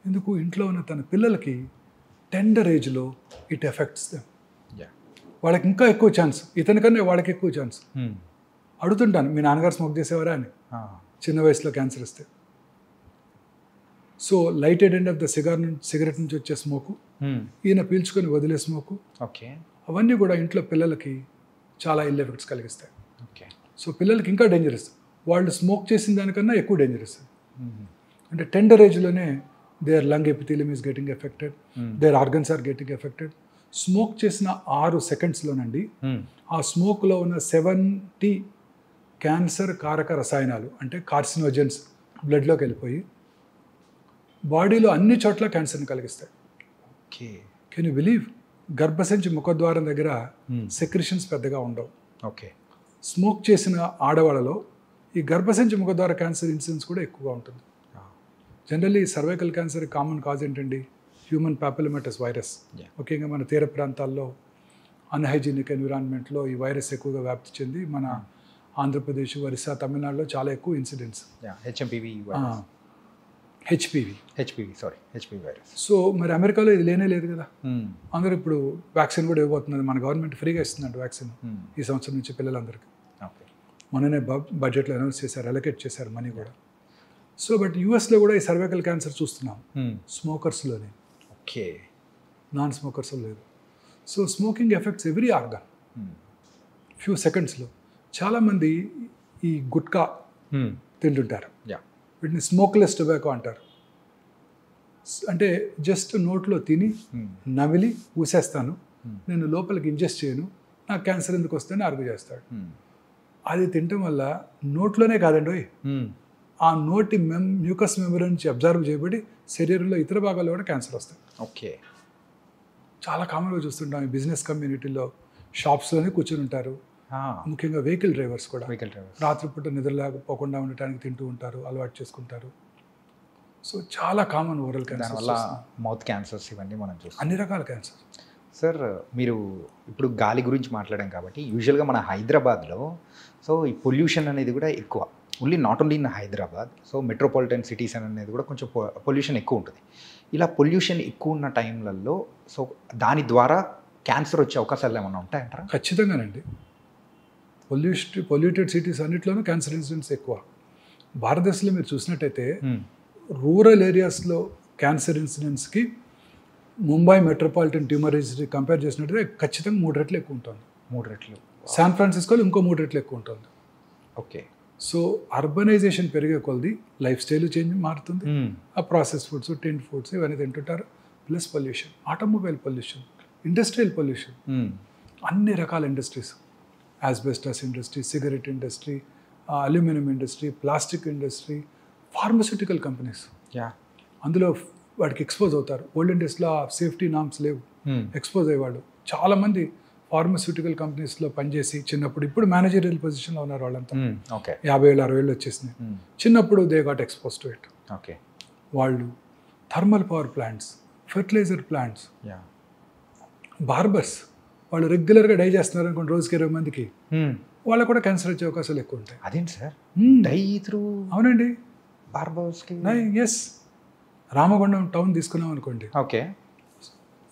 ఎందుకు? ఇంట్లో ఉన్న తన పిల్లలకి టెండర్ ఏజ్లో ఇట్ ఎఫెక్ట్స్ దెమ్. వాళ్ళకి ఇంకా ఎక్కువ ఛాన్స్, ఇతనికన్నా వాళ్ళకి ఎక్కువ ఛాన్స్. అడుగుతుంటాను మీ నాన్నగారు స్మోక్ చేసేవారా అని, చిన్న వయసులో క్యాన్సర్ వస్తే. So lighted end of the cigarette నుంచి వచ్చే స్మోకు, ఈయన పీల్చుకొని వదిలే స్మోకు, ఓకే, అవన్నీ కూడా ఇంట్లో పిల్లలకి చాలా ఇల్ ఎఫెక్ట్స్ కలిగిస్తాయి. ఓకే. సో పిల్లలకి ఇంకా డేంజరస్, వాళ్ళు స్మోక్ చేసిన దానికన్నా ఎక్కువ డేంజరస్. అంటే టెండర్ ఏజ్లోనే their lung epithelium is getting affected, their organs are getting affected. Smoke చేసిన 6 secondsలోనండి ఆ స్మోక్లో ఉన్న 70 క్యాన్సర్ కారక రసాయనాలు అంటే కార్సినోజెన్స్ బ్లడ్లోకి వెళ్ళిపోయి బాడీలో అన్ని చోట్ల క్యాన్సర్ని కలిగిస్తాయి. ఓకే. Can you believe? గర్భసంచి ముఖద్వారం దగ్గర సెక్రిషన్స్ పెద్దగా ఉండవు. ఓకే. స్మోక్ చేసిన ఆడవాళ్ళలో ఈ గర్భసంచి ముఖద్వార క్యాన్సర్ ఇన్సిడెన్స్ కూడా ఎక్కువగా ఉంటుంది. Generally cervical cancer common cause ఏంటండి? Human papillomatous virus. ముఖ్యంగా మన తీర ప్రాంతాల్లో అన్హైజీనిక్ ఎన్విరాన్మెంట్లో ఈ వైరస్ ఎక్కువగా వ్యాప్తి చెంది మన ఆంధ్రప్రదేశ్, ఒరిస్సా, తమిళనాడులో చాలా ఎక్కువ ఇన్సిడెంట్స్. HPV virus. సో మరి అమెరికాలో ఇది లేనే లేదు కదా. అందరూ ఇప్పుడు వ్యాక్సిన్ కూడా ఇవ్వబోతున్నది, మన గవర్నమెంట్ ఫ్రీగా ఇస్తుందంట వ్యాక్సిన్ ఈ సంవత్సరం నుంచి పిల్లలందరికీ. మొన్ననే బడ్జెట్లో అనౌన్స్ చేశారు, అలొకేట్ చేశారు మనీ కూడా. సో బట్ యూఎస్లో కూడా ఈ సర్వైకల్ క్యాన్సర్ చూస్తున్నాం స్మోకర్స్లోనే. ఓకే. నాన్ స్మోకర్స్ లేదు. So smoking effects every organ few సెకండ్స్లో. చాలామంది ఈ గుట్కా తింటుంటారు, వీటిని స్మోక్లెస్ టొబాకో అంటారు. అంటే జస్ట్ నోట్లో తిని నమిలి ఊసేస్తాను, నేను లోపలికి ఇంజెస్ట్ చేయను, నాకు క్యాన్సర్ ఎందుకు వస్తుందని ఆర్గ్యూ చేస్తాడు. అది తినటం వల్ల నోట్లోనే కాదండి, ఆ నోటి మ్యూకస్ మెమరీ నుంచి అబ్జర్వ్ చేయబడి శరీరంలో ఇతర భాగాల్లో కూడా క్యాన్సర్ వస్తాయి. ఓకే. చాలా కామన్గా చూస్తుంటాం ఈ బిజినెస్ కమ్యూనిటీలో. షాప్స్లోనే కూర్చొని ఉంటారు. ముఖ్యంగా వెహికల్ డ్రైవర్స్ కూడా వెహికల్ డ్రైవర్స్ రాత్రిపూట నిద్ర లేకపోకుండా ఉండటానికి తింటూ ఉంటారు, అలవాటు చేసుకుంటారు. సో చాలా కామన్ ఓరల్ దానివల్ల క్యాన్సర్, మౌత్ క్యాన్సర్స్ ఇవన్నీ మనం చూస్తాం. అన్ని రకాల క్యాన్సర్. సార్ మీరు ఇప్పుడు గాలి గురించి మాట్లాడాం కాబట్టి యూజువల్గా మన హైదరాబాద్లో సో ఈ పొల్యూషన్ అనేది కూడా ఎక్కువ, only not only in Hyderabad, so metropolitan cities అనేది కూడా కొంచెం పొల్యూషన్ ఎక్కువ ఉంటుంది. ఇలా పొల్యూషన్ ఎక్కువ ఉన్న టైంలలో సో దాని ద్వారా క్యాన్సర్ వచ్చే అవకాశాలు ఏమైనా ఉంటాయంటారా? ఖచ్చితంగానండి. పొల్యూటెడ్ సిటీస్ అన్నింటిలోనూ క్యాన్సర్ ఇన్సిడెంట్స్ ఎక్కువ. భారతదేశంలో మీరు చూసినట్టయితే రూరల్ ఏరియాస్లో క్యాన్సర్ ఇన్సిడెంట్స్కి Mumbai metropolitan tumour registry compare చేసినట్టయితే ఖచ్చితంగా 3 రెట్లు ఎక్కువ ఉంటుంది. 3 రెట్లు. శాన్ ఫ్రాన్సిస్కోలో ఇంకో 3 రెట్లు ఎక్కువ ఉంటుంది. ఓకే. సో అర్బనైజేషన్ పెరిగే కొలది లైఫ్ స్టైల్ చేంజ్ మారుతుంది. ఆ ప్రాసెస్ ఫుడ్స్, టిన్ ఫుడ్స్ ఇవన్నీ తింటుంటారు. Plus pollution, automobile pollution, industrial pollution, అన్ని రకాల industries, asbestos industry, cigarette industry, aluminium industry, plastic industry, pharmaceutical companies అందులో వాడికి ఎక్స్పోజ్ అవుతారు. ఓల్డెన్ డేస్లో సేఫ్టీ నామ్స్ లేవు, ఎక్స్పోజ్ అయ్యేవాళ్ళు. చాలామంది ఫార్మస్యూటికల్ కంపెనీస్లో పనిచేసి చిన్నప్పుడు, ఇప్పుడు మేనేజరియల్ పొజిషన్లో ఉన్నారు వాళ్ళంతా. 50 ఏళ్ళు 60 ఏళ్ళు వచ్చేసినాయి. చిన్నప్పుడు they got expose to it. Okay. వాళ్ళు thermal power plants, fertilizer plants, barbers వాళ్ళు రెగ్యులర్గా డై చేస్తున్నారు అనుకోండి, రోజుకి 20 మందికి, వాళ్ళకు కూడా క్యాన్సర్ వచ్చే అవకాశాలు ఎక్కువ ఉంటాయి. అదేంటి సార్ డై త్రూ? అవునండి, బార్బర్స్కి. ఎస్. రామగుండం టౌన్ తీసుకున్నాం అనుకోండి, okay,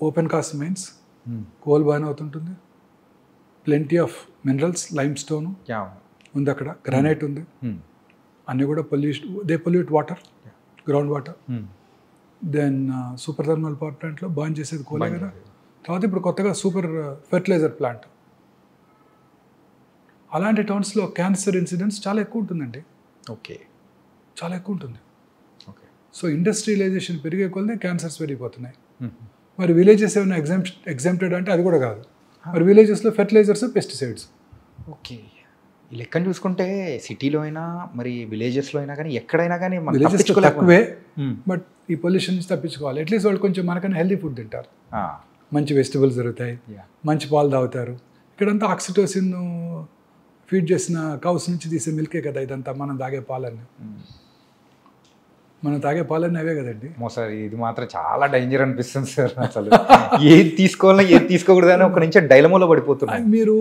open cast mines, coal బాగానే అవుతుంటుంది, plenty of minerals, limestone ఉంది అక్కడ, గ్రానైట్ ఉంది, అన్నీ కూడా they pollute water, ground water. Then super thermal power ప్లాంట్లో బర్న్ చేసేది కోలే కదా. తర్వాత ఇప్పుడు కొత్తగా సూపర్ ఫెర్టిలైజర్ ప్లాంట్. అలాంటి టౌన్స్లో క్యాన్సర్ ఇన్సిడెంట్స్ చాలా ఎక్కువ ఉంటుందండి. ఓకే, చాలా ఎక్కువ ఉంటుంది. ఓకే. సో ఇండస్ట్రియలైజేషన్ పెరిగే కొలది క్యాన్సర్స్ పెరిగిపోతున్నాయి. మరి విలేజెస్ ఏమైనా ఎగ్జామ్టెడ్ అంటే అది కూడా కాదు. మరి విలేజెస్లో ఫెర్టిలైజర్స్, పెస్టిసైడ్స్. ఓకే. ఈ లెక్కను చూసుకుంటే సిటీలో అయినా మరి విలేజెస్లో అయినా కానీ ఎక్కడైనా కానీ విలేజెస్ తక్కువే, బట్ ఈ పొల్యూషన్ నుంచి తప్పించుకోవాలి. అట్లీస్ట్ వాళ్ళు కొంచెం మనకన్నా హెల్తీ ఫుడ్ తింటారు, మంచి వెజిటబుల్స్ దొరుకుతాయి, మంచి పాలు తాగుతారు. ఇక్కడంతా ఆక్సిటోసిన్ ఫీడ్ చేసిన కౌస్ నుంచి తీసే మిల్కే కదా ఇదంతా. మనం తాగే పాలన్నీ అవే కదండి. సార్ ఇది మాత్రం చాలా డేంజర్ అనిపిస్తుంది సార్. అసలు ఏది తీసుకోవాలని ఏది తీసుకోకూడదని ఒక నుంచి డైలమోలో పడిపోతున్నాయి. మీరు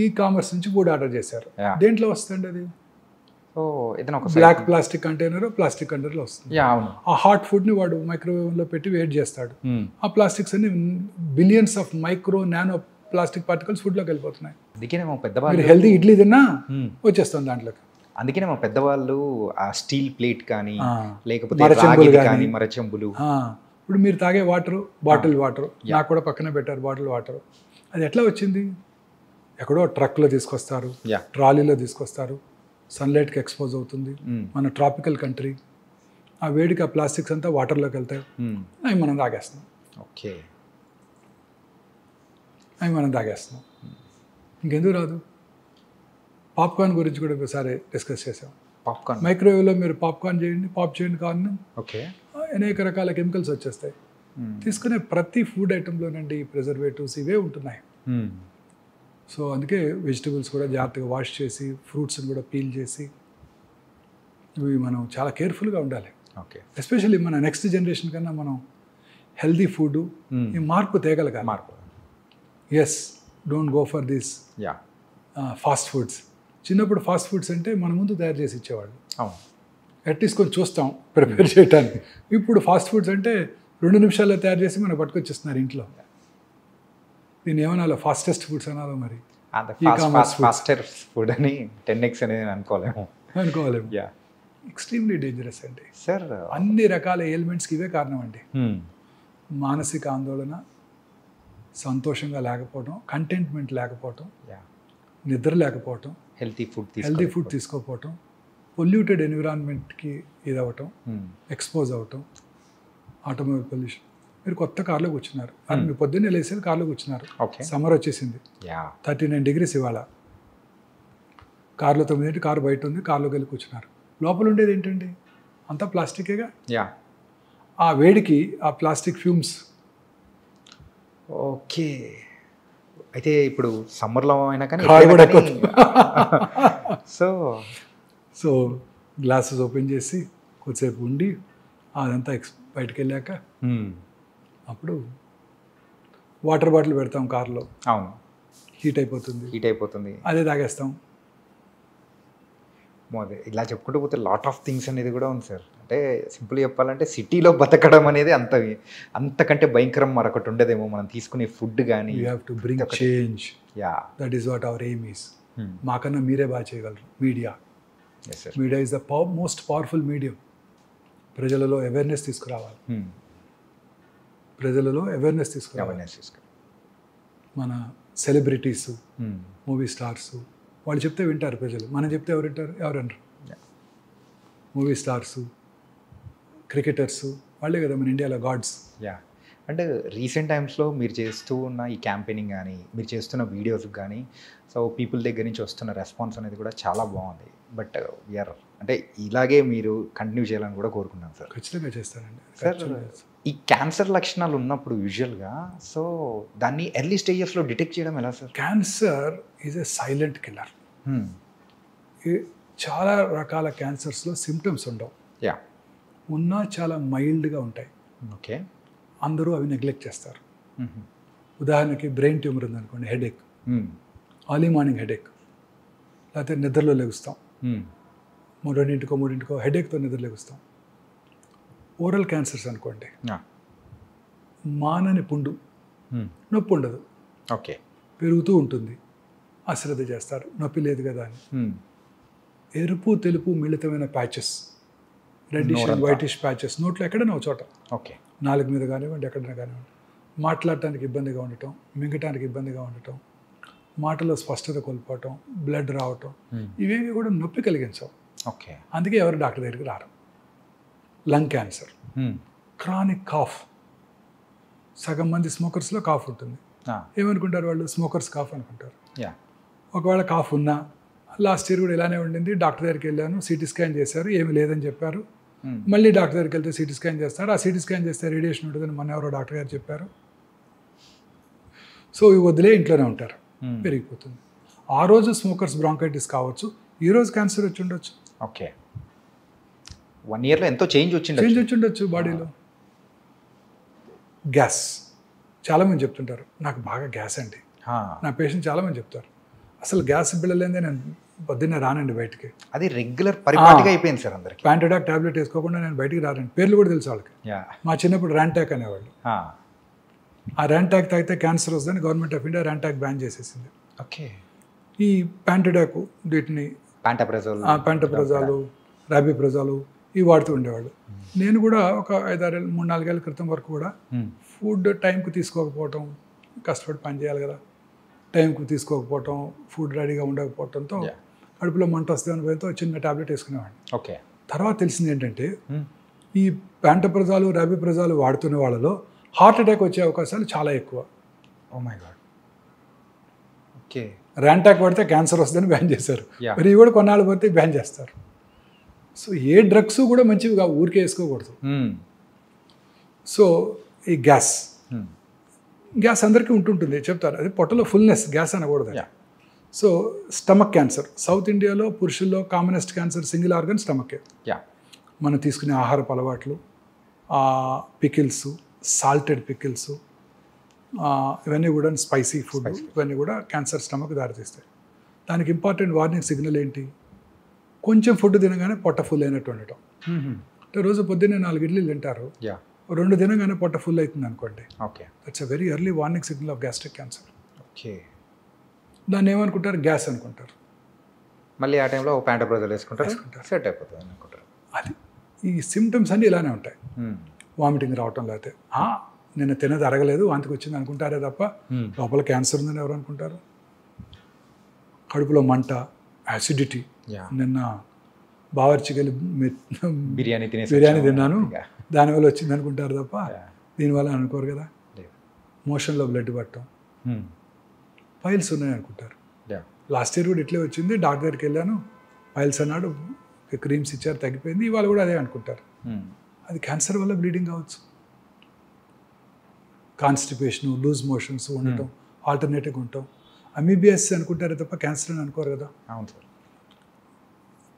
ఈ కామర్స్ నుంచి ఫుడ్ ఆర్డర్ చేశారు, దేంట్లో వస్తుంది అది? ఏదైనా ఒక బ్లాక్ ప్లాస్టిక్ కంటైనర్, ప్లాస్టిక్ కంటైనర్లో వస్తుంది. అవును. ఆ హాట్ ఫుడ్ని వాడు మైక్రోవేవ్లో పెట్టి వేట్ చేస్తాడు. ఆ ప్లాస్టిక్స్ అన్ని billions of micro nano plastic particles ఫుడ్లోకి వెళ్ళిపోతున్నాయి. అందుకనే మా పెద్దవాళ్ళు హెల్దీ ఇడ్లీ తిన్నా వచ్చేస్తుంది దాంట్లోకి. అందుకనే మా పెద్దవాళ్ళు ఆ స్టీల్ ప్లేట్ కానీ లేకపోతే మరచెంబులు. ఇప్పుడు మీరు తాగే వాటర్, బాటిల్ వాటర్, నాకు కూడా పక్కన పెట్టారు బాటిల్ వాటర్. అది ఎట్లా వచ్చింది? ఎక్కడో ట్రక్లో తీసుకొస్తారు, ట్రాలీలో తీసుకొస్తారు, సన్లైట్కి ఎక్స్పోజ్ అవుతుంది. మన ట్రాపికల్ కంట్రీ, ఆ వేడికి ఆ ప్లాస్టిక్స్ అంతా వాటర్లోకి వెళ్తాయి, అవి మనం తాగేస్తున్నాం. ఓకే, ఇంకెందుకు రాదు? పాప్కార్న్ గురించి కూడా ఒకసారి డిస్కస్ చేసాం. పాప్కార్న్ మైక్రోవేవ్లో మీరు పాప్కార్న్ చేయండి, పాప్ చేయండి కార్న్, ఓకే, అనేక రకాల కెమికల్స్ వచ్చేస్తాయి. తీసుకునే ప్రతి ఫుడ్ ఐటెంలోనండి ప్రిజర్వేటివ్స్ ఇవే ఉంటున్నాయి. సో అందుకే వెజిటబుల్స్ కూడా జాగ్రత్తగా వాష్ చేసి, ఫ్రూట్స్ని కూడా పీల్ చేసి, ఇవి మనం చాలా కేర్ఫుల్గా ఉండాలి. ఓకే, ఎస్పెషల్లీ మన నెక్స్ట్ జనరేషన్ కన్నా మనం హెల్దీ ఫుడ్ ఈ మార్పు తేగలగాలి. Yes, don't go for this fast foods. చిన్నప్పుడు ఫాస్ట్ ఫుడ్స్ అంటే మన ముందు తయారు చేసి ఇచ్చేవాళ్ళు, అట్లీస్ట్ కొంచెం చూస్తాం ప్రిపేర్ చేయడానికి. ఇప్పుడు ఫాస్ట్ ఫుడ్స్ అంటే 2 నిమిషాల్లో తయారు చేసి మనకు పట్టుకొచ్చేస్తున్నారు ఇంట్లో. దీన్ని ఏమన్నా ఫాస్టెస్ట్ ఫుడ్స్ అనాలో మరి? ఫాస్టర్ ఫుడ్ అని 10x అనేది అనుకోలేము. ఎక్స్ట్రీమ్లీ డేంజరస్ అండి సార్. అన్ని రకాల ఎలిమెంట్స్కి ఇవే కారణం అండి. మానసిక ఆందోళన, సంతోషంగా లేకపోవడం, కంటెంట్మెంట్ లేకపోవటం, నిద్ర లేకపోవటం, హెల్తీ ఫుడ్ తీసుకోకపోవటం, పొల్యూటెడ్ ఎన్విరాన్మెంట్కి ఇది అవ్వటం, ఎక్స్పోజ్ అవ్వటం, ఆటోమొబైల్ పొల్యూషన్. మీరు కొత్త కార్లో కూర్చున్నారు, మీరు పొద్దున్నే లేసేది కార్లో కూర్చున్నారు, సమ్మర్ వచ్చేసింది, 39 degrees ఇవాళ, కార్లో 9 కారు బయట ఉంది, కార్లోకి వెళ్ళి కూర్చున్నారు. లోపల ఉండేది ఏంటండి? అంతా ప్లాస్టికేగా. ఆ వేడికి ఆ ప్లాస్టిక్ ఫ్యూమ్స్ అయితే ఇప్పుడు సమ్మర్లో అయినా కానీ కారు కూడా సో సో గ్లాసెస్ ఓపెన్ చేసి కొద్దిసేపు ఉండి అదంతా బయటకు వెళ్ళాక అప్పుడు వాటర్ బాటిల్ పెడతాం కార్లో, అవును, హీట్ అయిపోతుంది, అదే తాగేస్తాం. అదే ఇలా చెప్పుకుంటూ పోతే లాట్ ఆఫ్ థింగ్స్ అనేది కూడా ఉంది సార్. అంటే సింపుల్ చెప్పాలంటే సిటీలో బతకడం అనేది అంతకంటే భయంకరం మరొకటి ఉండదేమో. మనం తీసుకునే ఫుడ్ కానీ you have to bring change. Yeah, that is what hour aim is. మాకన్నా మీరే బాగా చేయగలరు. Media is the most powerful medium. ప్రజలలో అవేర్నెస్ తీసుకురావాలి. మన సెలబ్రిటీస్, మూవీ స్టార్స్ వాళ్ళు చెప్తే వింటారు ప్రజలు. మనం చెప్తే ఎవరు వింటారు? ఎవరన్నారు? మూవీ స్టార్స్, క్రికెటర్స్ వాళ్ళే కదా మన ఇండియాలో గాడ్స్. యా, అంటే రీసెంట్ టైమ్స్లో మీరు చేస్తూ ఉన్న ఈ క్యాంపెయినింగ్ కానీ మీరు చేస్తున్న వీడియోస్కి కానీ సో పీపుల్ దగ్గర నుంచి వస్తున్న రెస్పాన్స్ అనేది కూడా చాలా బాగుంది. బట్ వీఆర్ అంటే ఇలాగే మీరు కంటిన్యూ చేయాలని కూడా కోరుకున్నాను సార్. ఖచ్చితంగా చేస్తానండి సార్. ఈ క్యాన్సర్ లక్షణాలు ఉన్నప్పుడు యూజువల్గా సో దాన్ని ఎర్లీ స్టేజెస్లో డిటెక్ట్ చేయడం ఎలా sir? Cancer is a silent killer. చాలా రకాల క్యాన్సర్స్లో సిమ్టమ్స్ ఉండవు. యా, ఉన్నా చాలా మైల్డ్గా ఉంటాయి. ఓకే, అందరూ అవి నెగ్లెక్ట్ చేస్తారు. ఉదాహరణకి బ్రెయిన్ ట్యూమర్ ఉందనుకోండి, హెడేక్, ఎర్లీ మార్నింగ్ హెడేక్, లేకపోతే నిద్రలో లెగుస్తాం, 2-3 హెడేక్తో నిద్ర లెగుస్తాం. ఓరల్ క్యాన్సర్స్ అనుకోండి, మానని పుండు, నొప్పి ఉండదు, ఓకే, పెరుగుతూ ఉంటుంది, అశ్రద్ధ చేస్తారు, నొప్పి లేదు కదా అని. ఎరుపు తెలుపు మిళితమైన patches, reddish and whitish patches నోట్లో ఎక్కడైనా ఒక చోట, ఓకే, నాలుగు మీద కానివ్వండి, ఎక్కడైనా కానివ్వండి. మాట్లాడటానికి ఇబ్బందిగా ఉండటం, మింగటానికి ఇబ్బందిగా ఉండటం, మాటలో స్పష్టత కోల్పోవటం, బ్లడ్ రావటం, ఇవేవి కూడా నొప్పి కలిగించవు. ఓకే, అందుకే ఎవరు డాక్టర్ దగ్గరికి రారు. లంగ్ క్యాన్సర్, క్రానిక్ కాఫ్, సగం మంది స్మోకర్స్లో కాఫ్ ఉంటుంది. ఏమనుకుంటారు వాళ్ళు? స్మోకర్స్ కాఫ్ అనుకుంటారు. ఒకవేళ కాఫ్ ఉన్నా, లాస్ట్ ఇయర్ కూడా ఇలానే ఉండింది, డాక్టర్ దగ్గరికి వెళ్ళాను, సిటీ స్కాన్ చేశారు, ఏమీ లేదని చెప్పారు. మళ్ళీ డాక్టర్ దగ్గరికి వెళ్తే సిటీ స్కాన్ చేస్తారు, ఆ సిటీ స్కాన్ చేస్తే రేడియేషన్ ఉంటుందని మన ఎవరో డాక్టర్ గారు చెప్పారు. సో ఇవి వదిలే ఇంట్లోనే ఉంటారు, పెరిగిపోతుంది. ఆ రోజు స్మోకర్స్ బ్రాంకైటిస్ కావచ్చు, ఈ రోజు క్యాన్సర్ వచ్చి ఉండొచ్చు. ఓకే, 1 yearలో ఎంతో చేంజ్ వచ్చి ఉండొచ్చు బాడీలో. గ్యాస్, చాలామంది చెప్తుంటారు నాకు బాగా గ్యాస్ అండి. నా పేషెంట్ చాలామంది చెప్తారు అసలు గ్యాస్ బిళ్ళలేదే నేను పొద్దున్నే రానండి బయటికి. అది రెగ్యులర్ పరిపాటిగా అయిపోయింది సార్ అందరికి. ప్యాంటడాక్ టాబ్లెట్ వేసుకోకుండా నేను బయటికి రానండి. పేర్లు కూడా తెలుసు వాళ్ళకి. మా చిన్నప్పుడు ర్యాంటాక్ అనేవాళ్ళు. ఆ ర్యాంటాక్ తాగితే క్యాన్సర్ వస్తుందని government of India Rantac ban చేసేసింది. ఓకే, ఈ ప్యాంటడాక్, వీటిని ప్యాంటప్రజాలు, రాబిప్రజాలు ఇవి వాడుతూ ఉండేవాళ్ళు. నేను కూడా ఒక 3-4 ఏళ్ళ క్రితం వరకు కూడా ఫుడ్ టైంకు తీసుకోకపోవటం, కష్టపడి పని చేయాలి కదా, టైంకు తీసుకోకపోవటం, ఫుడ్ రెడీగా ఉండకపోవడంతో కడుపులో మంట వస్తే అని భయంతో చిన్న టాబ్లెట్ వేసుకునేవాడిని. ఓకే, తర్వాత తెలిసింది ఏంటంటే ఈ ప్యాంటప్రజాలు, రాబిప్రజాలు వాడుతున్న వాళ్ళలో హార్ట్ అటాక్ వచ్చే అవకాశాలు చాలా ఎక్కువ. Oh my god. Okay, Rantac పడితే క్యాన్సర్ వస్తుందని బ్యాన్ చేశారు. మరి ఇవి కూడా కొన్నాళ్ళు పోతే బ్యాన్ చేస్తారు. సో ఏ డ్రగ్స్ కూడా మంచివిగా ఊరికే వేసుకోకూడదు. సో ఈ గ్యాస్ అందరికీ ఉంటుంటుంది చెప్తారు, అది పొట్టలో ఫుల్నెస్, గ్యాస్ అనకూడదు. సో స్టమక్ క్యాన్సర్, సౌత్ ఇండియాలో పురుషుల్లో commonest cancer single organ stomach ache. మనం తీసుకునే ఆహారపు అలవాట్లు, పికిల్స్, సాల్టెడ్ పికిల్స్, ఇవన్నీ కూడా స్పైసీ ఫుడ్, ఇవన్నీ కూడా క్యాన్సర్ స్టమక్ దారితీస్తాయి. దానికి ఇంపార్టెంట్ వార్నింగ్ సిగ్నల్ ఏంటి? కొంచెం ఫుడ్ తినగానే పొట్ట ఫుల్ అయినట్టు ఉండటం. అంటే రోజు పొద్దున్నే 4 ఇడ్లీలు తింటారు, 2 తినగానే పొట్ట ఫుల్ అవుతుంది అనుకోండి. Okay, that's a very early warning signal off gastric cancer. Okay, దాన్ని ఏమనుకుంటారు? గ్యాస్ అనుకుంటారు. మళ్ళీ ఆ టైంలో ప్యాంటప్రజాల్ వేసుకుంటారు, సెట్ అయిపోతుంది అనుకుంటారు. అది ఈ సిమ్టమ్స్ అన్నీ ఇలానే ఉంటాయి. వామిటింగ్ రావటం, లేకపోతే నేను తినది అరగలేదు వాంతికి వచ్చింది అనుకుంటారే తప్ప లోపల క్యాన్సర్ ఉందని ఎవరు అనుకుంటారు? కడుపులో మంట, యాసిడిటీ. నిన్న బావర్చికి వెళ్ళి బిర్యానీ తిన్నాను దానివల్ల వచ్చింది అనుకుంటారు తప్ప దీనివల్ల అనుకోరు కదా. మోషన్లో బ్లడ్ పట్టడం, పైల్స్ ఉన్నాయి అనుకుంటారు. లాస్ట్ ఇయర్ కూడా ఇట్లే వచ్చింది, డాక్టర్ దగ్గరికి వెళ్ళాను, పైల్స్ అన్నాడు, క్రీమ్స్ ఇచ్చారు, తగ్గిపోయింది. ఇవాళ కూడా అదే అనుకుంటారు. అది క్యాన్సర్ వల్ల బ్లీడింగ్ కావచ్చు. కాన్స్టిపేషను, లూజ్ మోషన్స్ ఉండటం, ఆల్టర్నేటివ్గా ఉంటాం. ఎంబీబీఎస్ అనుకుంటారే తప్ప క్యాన్సర్ అని అనుకోరు కదా. అవును సార్.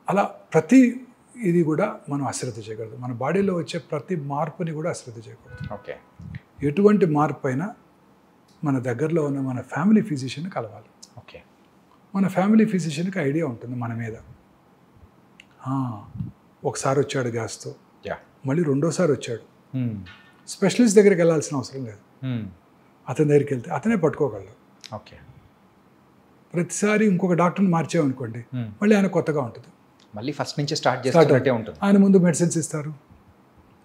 అలా ప్రతి ఇది కూడా మనం అశ్రద్ధ చేయకూడదు. మన బాడీలో వచ్చే ప్రతి మార్పుని కూడా అశ్రద్ధ చేయకూడదు. ఓకే. ఎటువంటి మార్పు అయినా మన దగ్గరలో ఉన్న మన ఫ్యామిలీ ఫిజిషియన్ కలవాలి. ఓకే. మన ఫ్యామిలీ ఫిజిషియన్కి ఐడియా ఉంటుంది మన మీద. ఒకసారి వచ్చాడు గ్యాస్తో, మళ్ళీ రెండోసారి వచ్చాడు, స్పెషలిస్ట్ దగ్గరికి వెళ్ళాల్సిన అవసరం లేదు. అతని దగ్గరికి వెళ్తే అతనే పట్టుకోగలడు. ఓకే. ప్రతిసారి ఇంకొక డాక్టర్ని మార్చామనుకోండి, మళ్ళీ ఆయన కొత్తగా ఉంటుంది, మళ్ళీ ఫస్ట్ నుంచి స్టార్ట్ చేస్తున్నట్టే ఉంటుంది. ఆయన ముందు మెడిసిన్స్ ఇస్తారు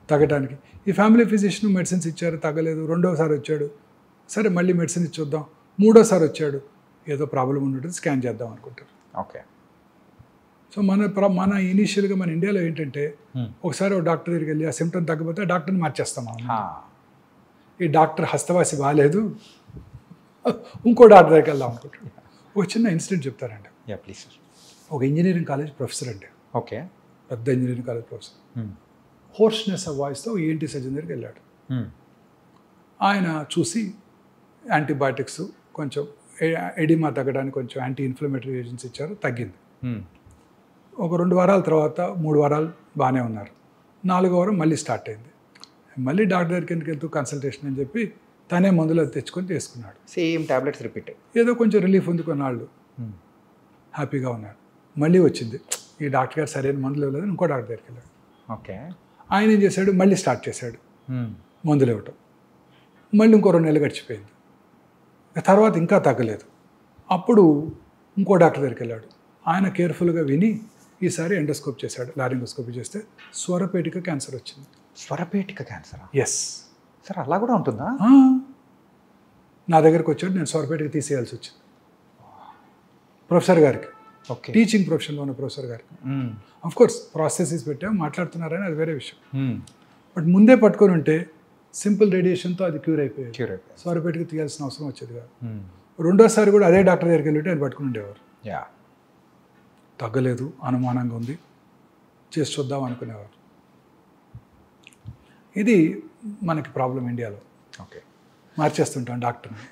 తగ్గడానికి. ఈ ఫ్యామిలీ ఫిజిషియన్ మెడిసిన్స్ ఇచ్చారు, తగ్గలేదు, రెండోసారి వచ్చాడు, సరే మళ్ళీ మెడిసిన్ ఇచ్చొద్దాం, మూడోసారి వచ్చాడు, ఏదో ప్రాబ్లం ఉన్నట్టు స్కాన్ చేద్దాం అనుకుంటారు. ఓకే. సో మన ఇనీషియల్గా మన ఇండియాలో ఏంటంటే ఒకసారి ఒక డాక్టర్ దగ్గరికి వెళ్ళి ఆ సిమ్టమ్ తగ్గకపోతే ఆ డాక్టర్ని మార్చేస్తాం. ఈ డాక్టర్ హస్తవాసి బాగాలేదు, ఇంకో డాక్టర్ దగ్గరికి వెళ్దాం అనుకుంటాడు. ఒక చిన్న ఇన్సిడెంట్ చెప్తారండి. Please sir. ఒక ఇంజనీరింగ్ కాలేజ్ ప్రొఫెసర్ అండి, ఓకే, పెద్ద engineering college professor, hoarseness of వాయిస్తో ఏంటి సర్జన్ దగ్గరికి వెళ్ళాడు. ఆయన చూసి యాంటీబయాటిక్స్, కొంచెం ఎడిమా తగ్గడానికి కొంచెం యాంటీ ఇన్ఫ్లమేటరీ ఏజెంట్స్ ఇచ్చారు, తగ్గింది. ఒక 2 వారాల తర్వాత 3 వారాలు బాగానే ఉన్నారు. 4వ వారం మళ్ళీ స్టార్ట్ అయింది. మళ్ళీ డాక్టర్ దగ్గరికి ఎందుకు వెళ్తూ కన్సల్టేషన్ అని చెప్పి తనే మందులు తెచ్చుకొని తీసుకున్నాడు. Same tablets repeat. ఏదో కొంచెం రిలీఫ్ ఉంది, కొన్నాళ్ళు హ్యాపీగా ఉన్నాడు. మళ్ళీ వచ్చింది, ఈ డాక్టర్ గారు సరైన మందులు ఇవ్వలేదు, ఇంకో డాక్టర్ దగ్గరికి వెళ్ళాడు. ఓకే. ఆయన ఏం చేశాడు, మళ్ళీ స్టార్ట్ చేశాడు మందులు ఇవ్వటం. మళ్ళీ ఇంకో 2 నెలలు గడిచిపోయింది. తర్వాత ఇంకా తగ్గలేదు. అప్పుడు ఇంకో డాక్టర్ దగ్గరికి వెళ్ళాడు. ఆయన కేర్ఫుల్గా విని ఈసారి ఎండోస్కోప్ చేశాడు, లారింగోస్కోపీ చేస్తే స్వరపేటిక క్యాన్సర్ వచ్చింది. స్వరపేటిక క్యాన్సర్? ఎస్ సార్, అలా కూడా ఉంటుందా? నా దగ్గరికి వచ్చాడు, నేను స్వరపేటిక తీసేయాల్సి వచ్చింది. ప్రొఫెసర్ గారికి, ఓకే, టీచింగ్ ప్రొఫెషన్లో ఉన్న ప్రొఫెసర్ గారికి. ఆఫ్ కోర్స్ ప్రాసెసెస్ పెట్టాం, మాట్లాడుతున్నారని అది వేరే విషయం. బట్ ముందే పట్టుకొని ఉంటే సింపుల్ రేడియేషన్తో అది క్యూర్ అయిపోయేది. స్వరపేటిక తీయాల్సిన అవసరం వచ్చేది కాదు. రెండోసారి కూడా అదే డాక్టర్ దగ్గరికి వెళ్ళి ఆయన పట్టుకుని ఉండేవారు. తగ్గలేదు, అనుమానంగా ఉంది, చేసి చూద్దాం అనుకునేవారు. ఇది మనకి ప్రాబ్లం ఇండియాలో. ఓకే. మార్చేస్తుంటాం డాక్టర్ని,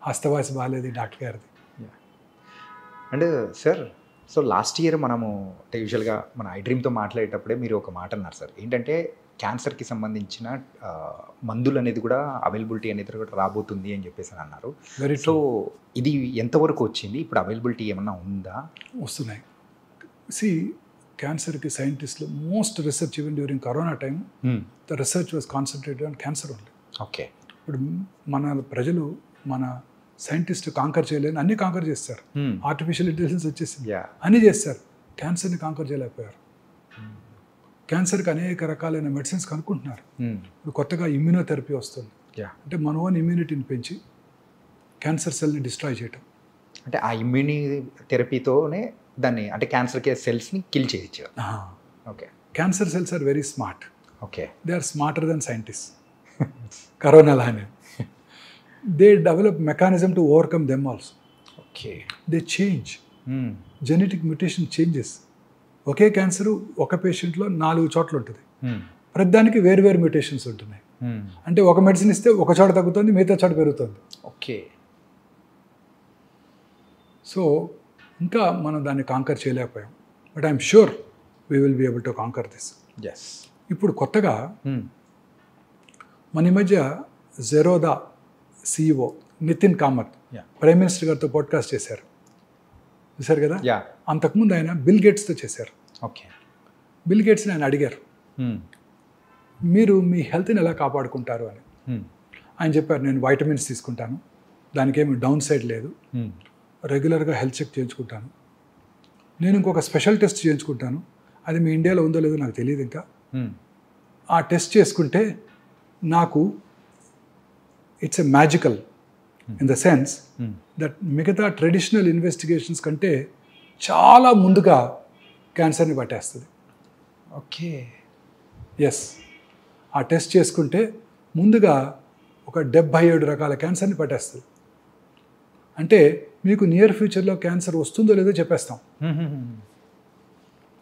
హస్తవాసి బాగాలేదు డాక్టర్ గారిది. And sir, so last year మనము అంటే యూజువల్గా మన ఐడ్రీమ్తో మాట్లాడేటప్పుడే మీరు ఒక మాట అన్నారు సార్, ఏంటంటే క్యాన్సర్కి సంబంధించిన మందులు అనేది కూడా అవైలబిలిటీ అనేది కూడా రాబోతుంది అని చెప్పేసి అన్నారు. సో ఇది ఎంతవరకు వచ్చింది, ఇప్పుడు అవైలబిలిటీ ఏమన్నా ఉందా? వస్తున్నాయి. క్యాన్సర్కి సైంటిస్టులు most research even during corona time the research was concentrated on cancer only. Okay. ఇప్పుడు మన ప్రజలు, మన సైంటిస్ట్ కాంకర్ చేయలేని అన్ని కాంకర్ చేస్తారు. ఆర్టిఫిషియల్ ఇంటెలిజెన్స్ వచ్చేసింది, అన్నీ చేస్తారు. క్యాన్సర్ని కాంకర్ చేయలేకపోయారు. క్యాన్సర్కి అనేక రకాలైన మెడిసిన్స్ కనుక్కుంటున్నారు. ఇప్పుడు కొత్తగా ఇమ్యూనోథెరపీ వస్తుంది, అంటే మన ఓన్ ఇమ్యూనిటీని పెంచి క్యాన్సర్ సెల్ని డిస్ట్రాయ్ చేయటం. అంటే ఆ ఇమ్యూని థెరపీతోనే దాన్ని, అంటే క్యాన్సర్ సెల్స్ని కిల్ చేయొచ్చు. Okay. Cancer cells are very smart. Okay. They are smarter than scientist. Corona లానే they develop mechanism to overcome them also. Okay. They change genetic mutation changes. ఒకే క్యాన్సర్ ఒక పేషెంట్లో 4 చోట్ల ఉంటుంది. ప్రతిదానికి వేరు వేరు మ్యూటేషన్స్ ఉంటున్నాయి. అంటే ఒక మెడిసిన్ ఇస్తే ఒక చోట తగ్గుతుంది, మిగతా చోట పెరుగుతుంది. ఓకే. సో ఇంకా మనం దాన్ని కాంకర్ చేయలేకపోయాం. But I'm sure we will be able to conquer this. Yes. ఇప్పుడు కొత్తగా మన ఈ మధ్య Zerodha CEO Nithin Kamath prime minister గారితో పాడ్కాస్ట్ చేశారు, చూశారు కదా. అంతకుముందు ఆయన బిల్ గేట్స్తో చేశారు. ఓకే. బిల్ గేట్స్ని ఆయన అడిగారు, మీరు మీ హెల్త్ని ఎలా కాపాడుకుంటారు అని. ఆయన చెప్పారు, నేను వైటమిన్స్ తీసుకుంటాను, దానికేమి డౌన్ సైడ్ లేదు, రెగ్యులర్గా హెల్త్ చెక్ చేయించుకుంటాను, నేను ఇంకొక స్పెషల్ టెస్ట్ చేయించుకుంటాను, అది మీ ఇండియాలో ఉందో లేదో నాకు తెలియదు ఇంకా. ఆ టెస్ట్ చేసుకుంటే నాకు it's a magical in the sense that మిగతా ట్రెడిషనల్ ఇన్వెస్టిగేషన్స్ కంటే చాలా ముందుగా క్యాన్సర్ని పట్టేస్తుంది. ఓకే. ఎస్, ఆ టెస్ట్ చేసుకుంటే ముందుగా ఒక 77 రకాల క్యాన్సర్ని పట్టేస్తుంది. అంటే మీకు నియర్ ఫ్యూచర్లో క్యాన్సర్ వస్తుందో లేదో చెప్పేస్తాం.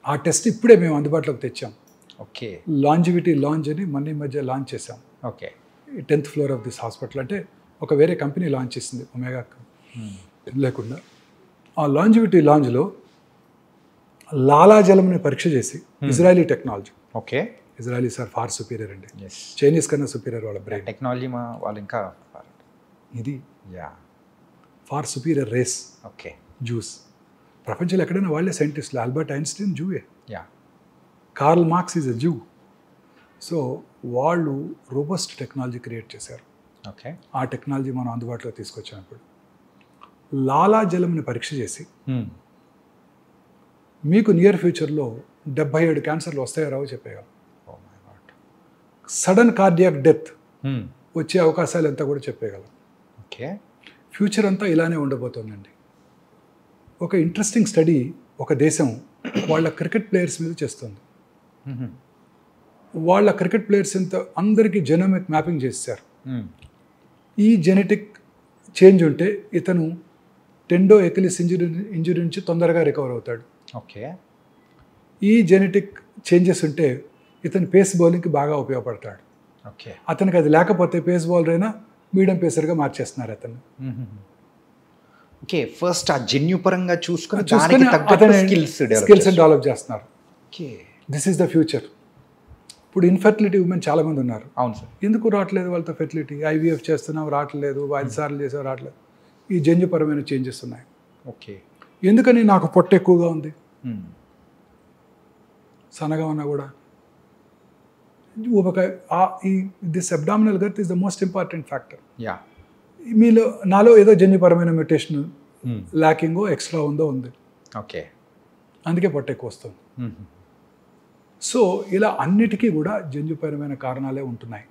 ఆ టెస్ట్ ఇప్పుడే మేము అందుబాటులోకి తెచ్చాం. ఓకే. లాంజివిటీ లాంచ్ అని మొన్న ఈ మధ్య లాంచ్ చేసాం. Okay. 10th floor of this hospital. అంటే ఒక వేరే కంపెనీ లాంచ్ చేసింది ఒమేగా లేకుండా. ఆ లాంజివిటీ లాంజ్లో లాలాజలంని పరీక్ష చేసి Israeli technology, okay, Israelis are far superior అండి, ఎస్, చైనీస్ కన్నా సుపీరియర్ వాళ్ళ బ్రెయిన్. టెక్నాలజీ వాళ్ళు ఇంకా ఇది yeah, far superior race okay, Jews. ప్రపంచంలో ఎక్కడైనా వాళ్ళే సైంటిస్టులు. ఆల్బర్ట్ ఐన్స్టీన్ జూవే, yeah, Karl Marx is a Jew. So వాళ్ళు రోబస్ట్ టెక్నాలజీ క్రియేట్ చేశారు. ఓకే, ఆ టెక్నాలజీ మనం అందుబాటులో తీసుకొచ్చినప్పుడు లాలాజలంని పరీక్ష చేసి మీకు నియర్ ఫ్యూచర్లో 77 క్యాన్సర్లు వస్తాయో రావో చెప్పేయగలం. సడన్ కార్డియాక్ డెత్ వచ్చే అవకాశాలు ఎంత కూడా చెప్పేయగలం. ఓకే, ఫ్యూచర్ అంతా ఇలానే ఉండబోతోందండి. ఒక ఇంట్రెస్టింగ్ స్టడీ ఒక దేశం వాళ్ళ క్రికెట్ ప్లేయర్స్ మీద చేస్తుంది. వాళ్ళ క్రికెట్ ప్లేయర్స్ ఎంత అందరికీ జెనోమిక్ మ్యాపింగ్ చేశారు. ఈ జెనెటిక్ చేంజ్ ఉంటే ఇతను టెండో ఎకిలిస్ ఇంజురీ నుంచి తొందరగా రికవర్ అవుతాడు. ఓకే, ఈ జెనెటిక్ చేంజెస్ ఉంటే ఇతను పేస్ బౌలింగ్కి బాగా ఉపయోగపడతాడు. ఓకే, అతనికి అది లేకపోతే పేస్ బౌలర్ అయినా మీడియం పేసర్గా మార్చేస్తున్నారు అతను. ఓకే, ఫస్ట్ ఆ జన్యు పరంగా చూసుకొని చూసుకొని స్కిల్స్ డెవలప్ చేస్తున్నారు. Okay, this is the future. ఇప్పుడు ఇన్ఫెర్టిలిటీ ఉమెన్ చాలామంది ఉన్నారు. అవును సార్. ఎందుకు రావట్లేదు వాళ్ళతో ఫెర్టిలిటీ? ఐవీఎఫ్ చేస్తున్నాం రావట్లేదు, 5 సార్లు చేసావు రావట్లేదు. ఈ జన్యుపరమైన చేంజెస్ ఉన్నాయి. ఓకే, ఎందుకని నాకు పొట్ట ఎక్కువగా ఉంది, సన్నగా ఉన్నా కూడా this abdominal girth is the most important factor. Yeah, మీలో నాలో ఏదో జన్యుపరమైన మ్యూటేషన్ ల్యాకింగో ఎక్స్ట్రా ఉందో ఉంది, ఓకే, అందుకే పొట్ట ఎక్కువ వస్తుంది. సో ఇలా అన్నిటికీ కూడా జన్యుపరమైన కారణాలే ఉంటున్నాయి.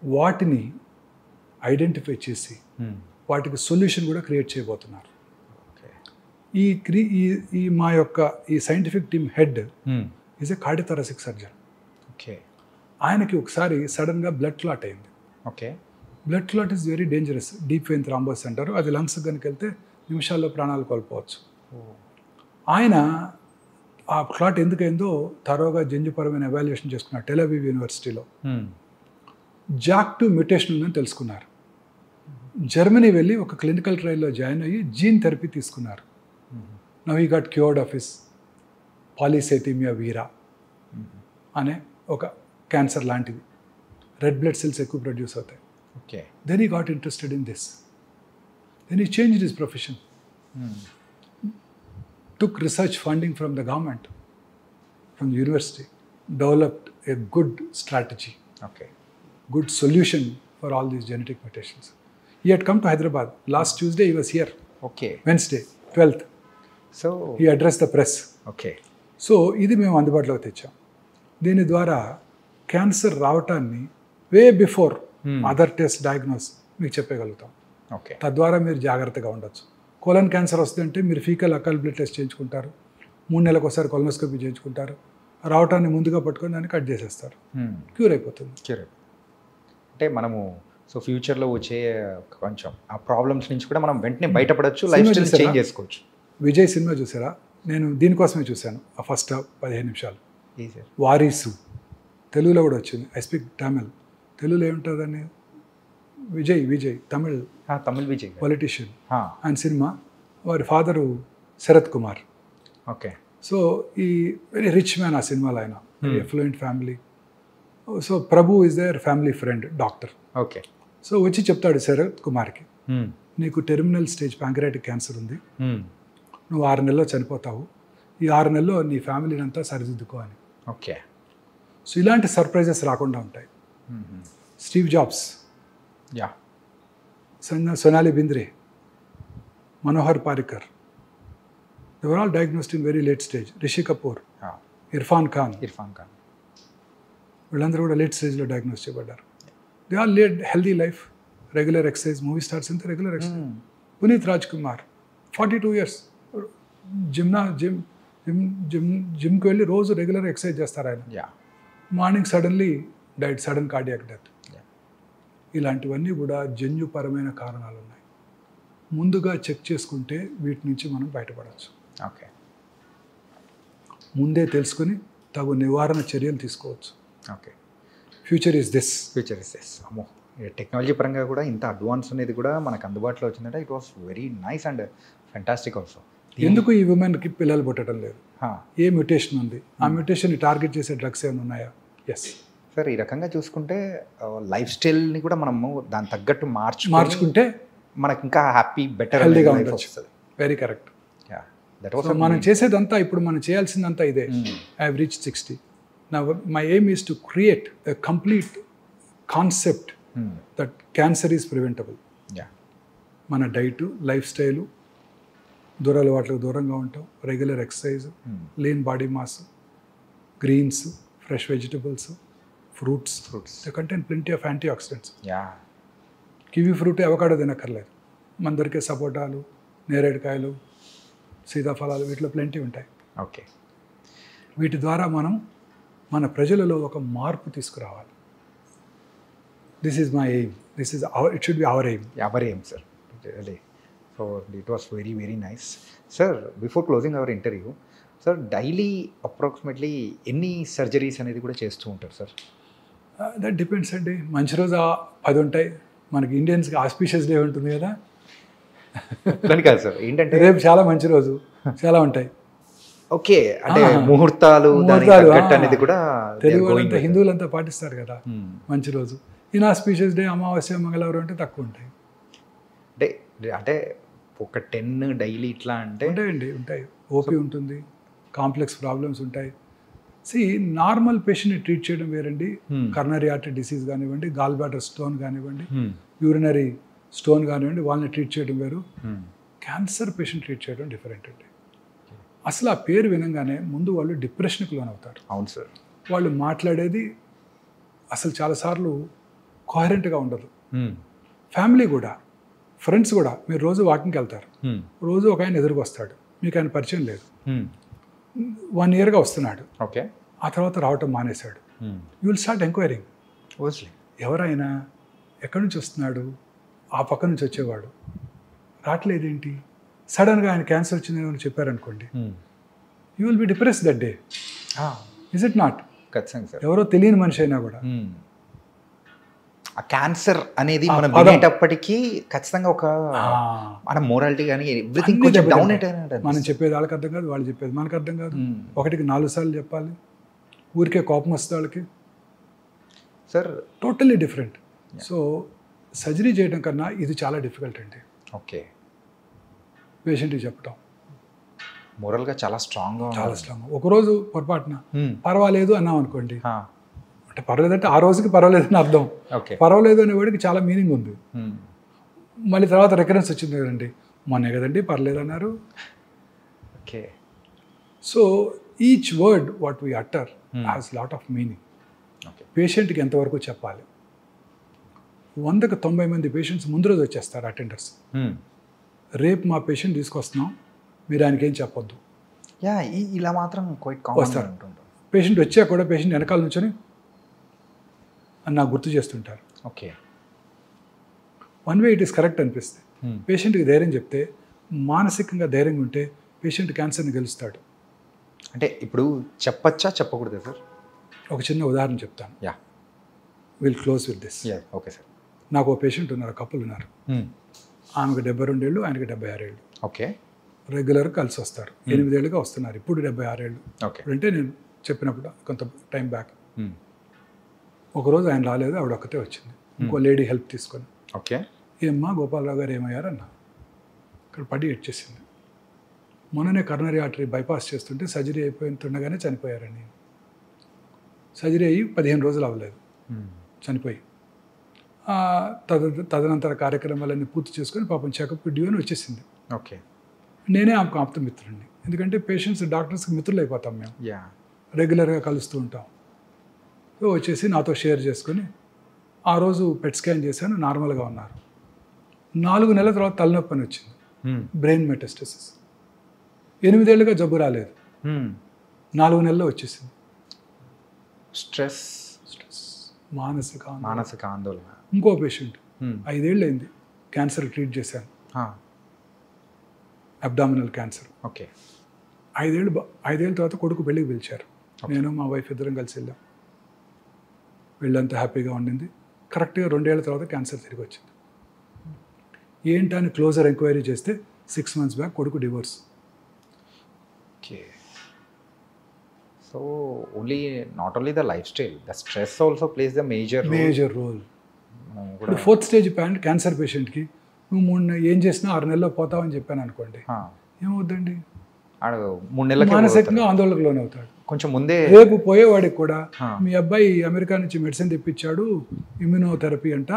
వాటిని ఐడెంటిఫై చేసి వాటికి సొల్యూషన్ కూడా క్రియేట్ చేయబోతున్నారు. ఈ మా యొక్క ఈ scientific team head is a cardiothoracic surgeon. Okay, ఆయనకి ఒకసారి సడన్గా బ్లడ్ క్లాట్ అయింది. Okay, blood clot is very dangerous. Deep vein thrombosis అంటారు. అది లంగ్స్ కనుక వెళ్తే నిమిషాల్లో ప్రాణాలు కోల్పోవచ్చు. ఆయన ఆ క్లాట్ ఎందుకైందో తరోగా జన్యుపరమైన ఎవాల్యుయేషన్ చేసుకున్నారు టెల్ అవీవ్ యూనివర్సిటీలో. JAK2 మ్యూటేషన్ ఉందని తెలుసుకున్నారు. జర్మనీ వెళ్ళి ఒక క్లినికల్ ట్రయల్లో జాయిన్ అయ్యి జీన్ థెరపీ తీసుకున్నారు. Now he got cured of his polycythemia vera అనే ఒక క్యాన్సర్ లాంటిది. రెడ్ బ్లడ్ సెల్స్ ఎక్కువ ప్రొడ్యూస్ అవుతాయి. Okay, then he got interested in this. Then he changed his profession. Took research funding from the government, from the university, developed a good strategy, okay, good solution for all these genetic mutations. He had come to Hyderabad. Last Tuesday he was here. Okay. Wednesday, 12th. So he addressed the press. Okay. So ఇది మేము అందుబాటులోకి తెచ్చాం. దీని ద్వారా cancer రావటాన్ని way before other test diagnose మీకు చెప్పగలుగుతాం. Okay, తద్వారా మీరు జాగ్రత్తగా ఉండొచ్చు. కోలన్ క్యాన్సర్ వస్తుందంటే మీరు ఫీకల్ అకల్ బ్లడ్ టెస్ట్ చేయించుకుంటారు, 3 నెలలకు ఒకసారి కొలనోస్కోపీ చేయించుకుంటారు, రావటాన్ని ముందుగా పట్టుకొని దాన్ని కట్ చేసేస్తారు, క్యూర్ అయిపోతుంది. అంటే మనము సో ఫ్యూచర్లో వచ్చే కొంచెం ఆ ప్రాబ్లమ్స్ నుంచి కూడా మనం వెంటనే బయటపడవచ్చు, లైఫ్ స్టైల్ చేంజ్ చేసుకోవచ్చు. విజయ్ సినిమా చూసారా? నేను దీనికోసమే చూశాను. ఆ ఫస్ట్ 15 నిమిషాలు వారీసు తెలుగులో కూడా వచ్చింది. I speak Tamil. తెలుగులో ఏముంటుందని విజయ్ తమిళ్ విజయ్ పొలిటీషియన్. ఆయన సినిమా వారి father Sarath Kumar. Okay, so ఈ వెరీ రిచ్ మ్యాన్ ఆ సినిమాలో, ఆయన very affluent family. So Prabhu is their family friend doctor. Okay, so వచ్చి చెప్తాడు శరత్ కుమార్కి, నీకు టెర్మినల్ స్టేజ్ ప్యాంక్రియాటిక్ క్యాన్సర్ ఉంది, నువ్వు 6 నెలల్లో చనిపోతావు, ఈ 6 నెలల్లో నీ ఫ్యామిలీని అంతా సరిదిద్దుకో అని. ఓకే, సో ఇలాంటి సర్ప్రైజెస్ రాకుండా ఉంటాయి. Steve Jobs, Sonali Bendre, Manohar Parrikar, they were all diagnosed in very late stage. Rishi Kapoor, Irrfan Khan వీళ్ళందరూ కూడా లేట్ స్టేజ్లో డయాగ్నోస్ చేయబడ్డారు. They all lead healthy life, regular exercise. Movie stars అంతా regular exercise. Puneeth Raj Kumar 42 years జిమ్కి వెళ్ళి రోజు రెగ్యులర్ ఎక్సర్సైజ్ చేస్తారు ఆయన. Morning suddenly died, sudden cardiac death. ఇలాంటివన్నీ కూడా జన్యుపరమైన కారణాలు ఉన్నాయి. ముందుగా చెక్ చేసుకుంటే వీటి నుంచి మనం బయటపడవచ్చు. ఓకే, ముందే తెలుసుకొని తగు నివారణ చర్యలు తీసుకోవచ్చు. Okay, future is this. అమ్మో టెక్నాలజీ పరంగా కూడా ఇంత అడ్వాన్స్ అనేది కూడా మనకు అందుబాటులో వచ్చిందంటే it was very nice and fantastic also. ఎందుకు ఈ ఉమెన్కి పిల్లలు పుట్టడం లేదు? ఏ మ్యూటేషన్ ఉంది? ఆ మ్యూటేషన్ని టార్గెట్ చేసే డ్రగ్స్ ఏమైనా ఉన్నాయా? ఎస్ సార్, ఈ రకంగా చూసుకుంటే లైఫ్ స్టైల్ని కూడా మనము దాని తగ్గట్టు మార్చుకుంటే మనకి ఇంకా హ్యాపీ బెటర్ హెల్దీగా ఉండొచ్చు. Very correct. దట్ వాస్ మనం చేసేదంతా ఇప్పుడు మనం చేయాల్సిందంతా ఇదే. I have reach 60. నా my aim is to create a complete concept that cancer is preventable. మన డైటు, లైఫ్ స్టైలు, దురలవాట్లకు దూరంగా ఉంటాం, regular exercise, lean body mass, greens, fresh vegetables, fruits they contain plenty of antioxidants. Kiwi fruit, avocado తినక్కర్లేదు. మన దొరికే సపోటాలు, నేరేడుకాయలు, సీతాఫలాలు, వీటిలో plenty ఉంటాయి. ఓకే. వీటి ద్వారా మనం మన ప్రజలలో ఒక మార్పు తీసుకురావాలి. This is my aim. This is it should be our aim. Sir. So it was very very nice. Sir, before closing our interview, sir daily approximately ఎన్ని సర్జరీస్ అనేది కూడా చేస్తూ ఉంటారు సార్? దట్ డిపెండ్స్ అండి. మంచి రోజు 10 ఉంటాయి. మనకి ఇండియన్స్కి ఆస్పీషియస్ డే ఉంటుంది కదా. దాని కాదు సార్, ఏంటంటే రేపు చాలా మంచి రోజు, చాలా ఉంటాయి. ఓకే, అంటే ముహూర్తాలు అనేది కూడా తెలుగు వాళ్ళంతా, హిందువులంతా పాటిస్తారు కదా మంచి రోజు. ఇన్ఆస్పీషియస్ డే, అమావాస్య, మంగళవారం అంటే తక్కువ ఉంటాయి. అంటే ఒక 10 డైలీ ఇట్లా అంటే ఉంటాయి. ఓపీ ఉంటుంది, కాంప్లెక్స్ ప్రాబ్లమ్స్ ఉంటాయి. నార్మల్ పేషెంట్ని ట్రీట్ చేయడం వేరండి. కర్నరీ ఆర్టరీ డిసీజ్ కానివ్వండి, గాల్ బ్లాడర్ స్టోన్ కానివ్వండి, యూరినరీ స్టోన్ కానివ్వండి, వాళ్ళని ట్రీట్ చేయడం వేరు. క్యాన్సర్ పేషెంట్ ట్రీట్ చేయడం డిఫరెంట్ అండి. అసలు ఆ పేరు వినంగానే ముందు వాళ్ళు డిప్రెషన్కి లోనవుతారు. అవును సార్. వాళ్ళు మాట్లాడేది అసలు చాలాసార్లు కోహరెంట్గా ఉండదు. ఫ్యామిలీ కూడా, ఫ్రెండ్స్ కూడా. మీరు రోజు వాకింగ్కి వెళ్తారు, రోజు ఒక ఆయన ఎదురుకు వస్తాడు, మీకు ఆయన పరిచయం లేదు, 1 yearగా వస్తున్నాడు, ఓకే, ఆ తర్వాత రావటం మానేశాడు. యూ విల్ స్టార్ట్ ఎంక్వైరింగ్, ఎవరైనా ఎక్కడి నుంచి వస్తున్నాడు, ఆ పక్క నుంచి వచ్చేవాడు రావట్లేదేంటి, సడన్గా ఆయన క్యాన్సర్ వచ్చిందని చెప్పారనుకోండి, you will be depress that day. Is it not? ఖచ్చితంగా సార్. ఎవరో తెలియని మనిషి అయినా కూడా ఆ క్యాన్సర్ అనేది మనం వినేటప్పటికీ ఖచ్చితంగా ఒక మన మోరాలిటీ కానీ ఎవ్రీథింగ్ కొంచెం డౌన్ అయిపోయినట్టు. మనం చెప్పేది వాళ్ళకి అర్థం కాదు, వాళ్ళు చెప్పేది మనకు అర్థం కాదు. 1కి 4 సార్లు చెప్పాలి. ఊరికే కోపం వస్తే వాళ్ళకి sir totally different. So surgery చేయడం కన్నా ఇది చాలా డిఫికల్ట్ అండి. ఓకే. పేషెంట్కి చెప్పటం మోరల్గా చాలా స్ట్రాంగ్. ఒకరోజు పొరపాటున పర్వాలేదు అన్నాం అనుకోండి, అంటే పర్వాలేదంటే ఆ రోజుకి పర్వాలేదని అర్థం. పర్వాలేదు అనేవాడికి చాలా మీనింగ్ ఉంది. మళ్ళీ తర్వాత రికరెన్స్ వచ్చింది కదండి, మొన్నే కదండి పర్లేదు అన్నారు. Okay. So each word what we utter has lot of meaning. పేషెంట్కి ఎంతవరకు చెప్పాలి? 100కి 90 మంది పేషెంట్స్ ముందు రోజు వచ్చేస్తారు అటెండర్స్. రేపు మా పేషెంట్ తీసుకొస్తున్నాం, మీరు ఆయనకి ఏం చెప్పొద్దు. ఇలా మాత్రం వస్తారు. పేషెంట్ వచ్చాక కూడా పేషెంట్ వెనకాల నుంచొని అని నాకు గుర్తు చేస్తుంటారు. Okay. One way it is correct అనిపిస్తుంది. పేషెంట్కి ధైర్యం చెప్తే, మానసికంగా ధైర్యంగా ఉంటే పేషెంట్ క్యాన్సర్ని గెలుస్తాడు. అంటే ఇప్పుడు చెప్పచ్చా చెప్పకూడదు సార్? ఒక చిన్న ఉదాహరణ చెప్తాను. Will close with this. Okay sir. నాకు ఒక పేషెంట్ ఉన్నారు, కపుల్ ఉన్నారు. ఆమెకు 72 ఏళ్ళు, ఆయనకి 76 ఏళ్ళు. ఓకే. రెగ్యులర్గా కలిసి వస్తారు. 8 ఏళ్ళుగా వస్తున్నారు. ఇప్పుడు 76 ఏళ్ళు. ఓకే. అంటే నేను చెప్పినప్పుడు కొంత టైం బ్యాక్. ఒకరోజు ఆయన రాలేదు, ఆవిడ ఒక్కతే వచ్చింది, ఇంకో లేడీ హెల్ప్ తీసుకొని. ఓకే. ఏమ్మా గోపాలరావు గారు ఏమయ్యారన్న, ఇక్కడ పడి ఎడ్చేసింది. మొన్ననే కర్నరీ ఆర్టరీ బైపాస్ చేస్తుంటే సర్జరీ అయిపోతుండగానే చనిపోయారండి. సర్జరీ అయ్యి 15 రోజులు అవ్వలేదు, చనిపోయి. తదనంతర కార్యక్రమాలన్నీ పూర్తి చేసుకొని పాపం చెకప్ డ్యూ అని వచ్చేసింది. ఓకే. నేనే ఆమెకు ఆప్త మిత్రుడిని, ఎందుకంటే పేషెంట్స్ డాక్టర్స్కి మిత్రులు అయిపోతాం మేము, రెగ్యులర్గా కలుస్తూ ఉంటాం. సో వచ్చేసి నాతో షేర్ చేసుకొని, ఆ రోజు పెట్ స్కాన్ చేశాను, నార్మల్గా ఉన్నారు. 4 నెలల తర్వాత తలనొప్పి అని వచ్చింది, బ్రెయిన్ మెటాస్టసిస్. 8 ఏళ్ళుగా జబ్బు రాలేదు, 4 నెలల్లో వచ్చేసింది. స్ట్రెస్, మానసిక ఆందోళన. ఇంకో పేషెంట్ 5 ఏళ్ళు అయింది, క్యాన్సర్ ట్రీట్ చేశాను, అబ్డామినల్ క్యాన్సర్. ఓకే. 5 ఏళ్ళ తర్వాత కొడుకు పెళ్ళికి పిలిచారు. నేను మా వైఫ్ ఇద్దరం కలిసి వెళ్ళాం. వీళ్ళంతా హ్యాపీగా ఉండింది. కరెక్ట్గా 2 ఏళ్ల తర్వాత క్యాన్సర్ తిరిగి వచ్చింది. ఏంటని క్లోజర్ ఎంక్వైరీ చేస్తే 6 months బ్యాక్ కొడుకు divorce. Okay. So only not only the life style, the stress also plays the major role. ఇప్పుడు 4th stage క్యాన్సర్ పేషెంట్కి నువ్వు ఏం చేసినా 6 నెలల్లో పోతావని చెప్పాను అనుకోండి, ఏమవుద్దండి? 3 నెలలకి మానసికంగా ఆందోళనకు లోనవుతాడు. కొంచెం ముందే రేపు పోయేవాడికి కూడా మీ అబ్బాయి అమెరికా నుంచి మెడిసిన్ తెప్పించాడు, ఇమ్యూనోథెరపీ అంట,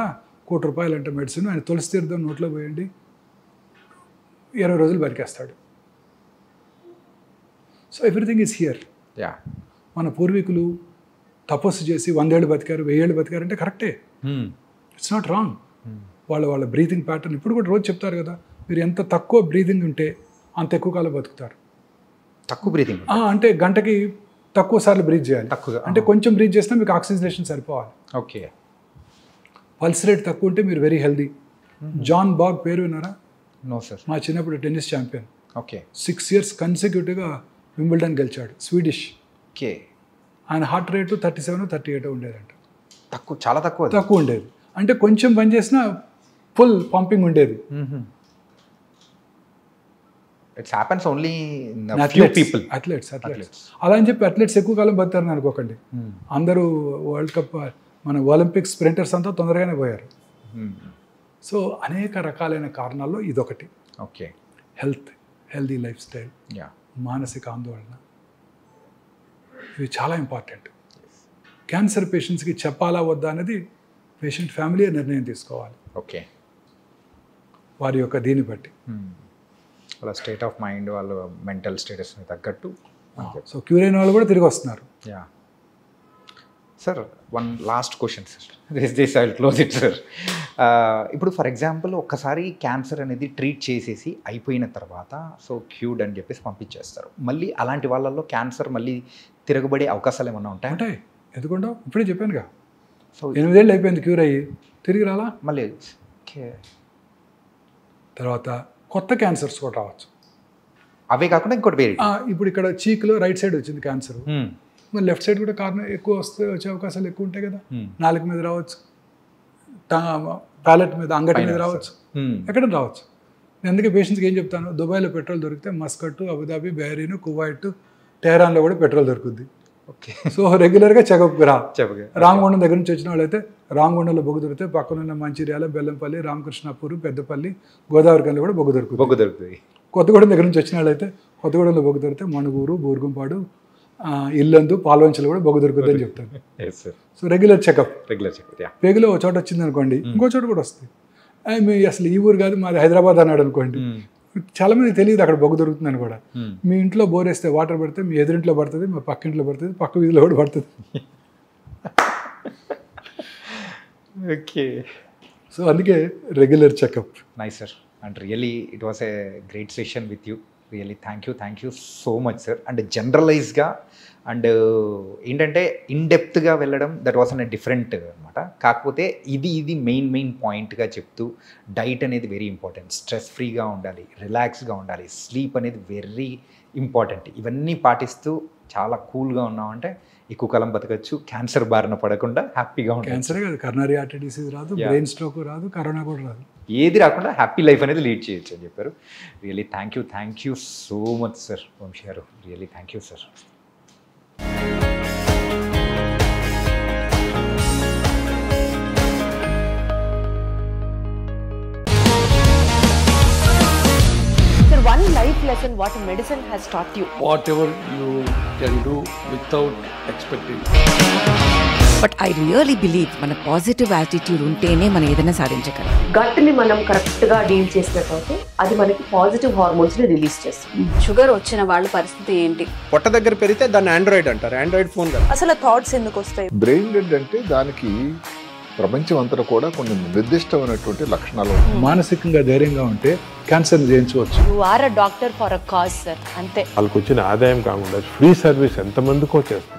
₹1 కోటి అంట మెడిసిన్, ఆయన తులసి తీర్థం నోట్లో పోయండి 20 రోజులు బతికేస్తాడు. So everything is here. మన పూర్వీకులు తపస్సు చేసి 100 ఏళ్ళు బతికారు, 1000 ఏళ్ళు బతికారంటే కరెక్టే, ఇట్స్ నాట్ రాంగ్. వాళ్ళ బ్రీతింగ్ ప్యాటర్న్ ఇప్పుడు కూడా రోజు చెప్తారు కదా, మీరు ఎంత తక్కువ బ్రీతింగ్ ఉంటే అంత ఎక్కువ కాలం బతుకుతారు. తక్కువ బ్రీతింగ్ అంటే గంటకి తక్కువ సార్లు బ్రీత్ చేయాలి. తక్కువగా అంటే కొంచెం బ్రీత్ చేసినా మీకు ఆక్సిజనేషన్ సరిపోవాలి. ఓకే. పల్స్ రేట్ తక్కువ ఉంటే మీరు వెరీ హెల్దీ. జాన్ బాగ్ పేరు విన్నారా? No sir. మా చిన్నప్పుడు టెన్నిస్ ఛాంపియన్. ఓకే. 6 years కన్సిక్యూటివ్గా వింబుల్డన్ గెలిచాడు, స్వీడిష్. ఓకే. ఆయన హార్ట్ రేటు 37, 38 ఉండేదంట. తక్కువ, చాలా తక్కువ ఉండేది. అంటే కొంచెం పని చేసినా ఫుల్ పంపింగ్ ఉండేది. It's happens only in few people. Athletes అలా అని చెప్పి అథ్లెట్స్ ఎక్కువ కాలం బతారని అనుకోకండి. అందరూ వరల్డ్ కప్ మన ఒలింపిక్స్ స్ప్రింటర్స్ అంతా తొందరగానే పోయారు. సో అనేక రకాలైన కారణాల్లో ఇదొకటి. ఓకే. హెల్దీ లైఫ్ స్టైల్, మానసిక ఆందోళన, ఇవి చాలా ఇంపార్టెంట్. క్యాన్సర్ పేషెంట్స్కి చెప్పాలా వద్దా అనేది పేషెంట్ ఫ్యామిలీ నిర్ణయం తీసుకోవాలి. ఓకే. వారి యొక్క దీన్ని బట్టి, వాళ్ళ స్టేట్ ఆఫ్ మైండ్, వాళ్ళ మెంటల్ స్టేటస్ని తగ్గట్టు. సో క్యూర్ అయిన వాళ్ళు కూడా తిరిగి వస్తున్నారు. Sir, one last question sir, this I will close it sir. ఇప్పుడు ఫర్ ఎగ్జాంపుల్ ఒక్కసారి క్యాన్సర్ అనేది ట్రీట్ చేసేసి అయిపోయిన తర్వాత సో క్యూర్డ్ అని చెప్పేసి పంపించేస్తారు. మళ్ళీ అలాంటి వాళ్ళల్లో క్యాన్సర్ మళ్ళీ తిరగబడే అవకాశాలు ఏమన్నా ఉంటాయి? ఉంటాయి. ఎందుకుంటావు? ఇప్పుడే చెప్పానుగా, సో 8 ఏళ్ళు అయిపోయింది క్యూర్ అయ్యి, తిరిగి రాలా మళ్ళీ. తర్వాత కొత్త క్యాన్సర్స్ కూడా రావచ్చు. అవే కాకుండా ఇంకోటి వేరే, ఇప్పుడు ఇక్కడ చీక్లో రైట్ సైడ్ వచ్చింది క్యాన్సర్, మరి లెఫ్ట్ సైడ్ కూడా కారణం ఎక్కువ వచ్చే అవకాశాలు ఎక్కువ ఉంటాయి కదా. నాలుక మీద రావచ్చు, ప్యాలెట్ మీద, అంగటి మీద రావచ్చు, ఎక్కడ రావచ్చు. నేను అందుకే పేషెంట్స్కి ఏం చెప్తాను, దుబాయ్లో పెట్రోల్ దొరికితే మస్కట్, అబుదాబి, బహ్రెయిన్, కువైట్, టెహరాన్లో కూడా పెట్రోల్ దొరుకుద్ది. ఓకే. సో రెగ్యులర్గా చెకప్కి రా. రామగుండం దగ్గర నుంచి వచ్చిన వాళ్ళైతే రామగుండంలో బొగ్గు దొరికితే పక్కనున్న మంచిర్యాల, బెల్లంపల్లి, రామకృష్ణాపూర్, పెద్దపల్లి, గోదావరికంలో కూడా బొగ్గు దొరుకుతుంది. కొత్తగూడెం దగ్గర నుంచి వచ్చిన వాళ్ళైతే కొత్తగూడెంలో బొగ్గు దొరికితే మణుగూరు, బూర్గుంపాడు, ఇల్లందు, పాల్వంచలు కూడా బొగ్గు దొరుకుతుంది అని చెప్తాను. So regular checkup. పేగులో ఒక చోట వచ్చింది అనుకోండి, ఇంకో చోట కూడా వస్తుంది. మీ అసలు ఈ ఊరు కాదు, మాది హైదరాబాద్ అన్నాడు అనుకోండి, చాలా మంది తెలియదు అక్కడ బొగ్గు దొరుకుతుందని కూడా. మీ ఇంట్లో బోర్ వేస్తే వాటర్ పడితే మీ ఎదురింట్లో పడుతుంది, మా పక్క ఇంట్లో పడుతుంది, పక్క వీధిలో కూడా పడుతుంది. ఓకే. సో అందుకే regular checkup. Nice sir, and really it was a great session with you. Really thank you so much sir. And జనరలైజ్గా అండ్ ఏంటంటే ఇన్డెప్త్గా వెళ్ళడం, దట్ వాస్ అన్ డిఫరెంట్ అనమాట. కాకపోతే ఇది మెయిన్ పాయింట్గా చెప్తూ, డైట్ అనేది వెరీ ఇంపార్టెంట్, స్ట్రెస్ ఫ్రీగా ఉండాలి, రిలాక్స్గా ఉండాలి, స్లీప్ అనేది వెరీ ఇంపార్టెంట్. ఇవన్నీ పాటిస్తూ చాలా కూల్గా ఉన్నామంటే ఎక్కువ కాలం బతకచ్చు, క్యాన్సర్ బారిన పడకుండా హ్యాపీగా ఉంటుంది. క్యాన్సరే కాదు, కరోనరీ ఆర్టరీ డిసీజ్ రాదు, బ్రెయిన్ స్ట్రోక్ రాదు, కరోనా కూడా రాదు, ఏది రాకుండా హ్యాపీ లైఫ్ అనేది లీడ్ చేయొచ్చు అని చెప్పారు. Really thank you so much sir Vamshi గారు. Really thank you sir. One life lesson what medicine has taught you. Whatever you can do without expecting. But I really believe మన positive attitude ఉంటేనే మనం ఏదైనా సాధించగలం. Gut ని మనం correct గా deal చేసినట్లయితే అది మనకి పాజిటివ్ హార్మోన్స్ ని రిలీజ్ చేస్తుంది. షుగర్ వచ్చిన వాళ్ళ పరిస్థితి ఏంటి? పొట్ట దగ్గర పెరిగితే దాన్ని ఆండ్రాయిడ్ అంటారు, ఆండ్రాయిడ్ ఫోన్ కదా. అసలు థాట్స్ ఎందుకు వస్తాయి? బ్రెయిన్ డెడ్ అంటే దానికి ప్రపంచం అంతా కూడా కొన్ని నిర్దిష్టమైనటువంటి లక్షణాలు. మానసికంగా ధైర్యంగా ఉంటే క్యాన్సర్ జయించవచ్చు. You are a doctor for a cause sir, అంతే. వాళ్ళకి వచ్చిన ఆదాయం కాకుండా ఫ్రీ సర్వీస్ ఎంతమందికో చేస్తారు.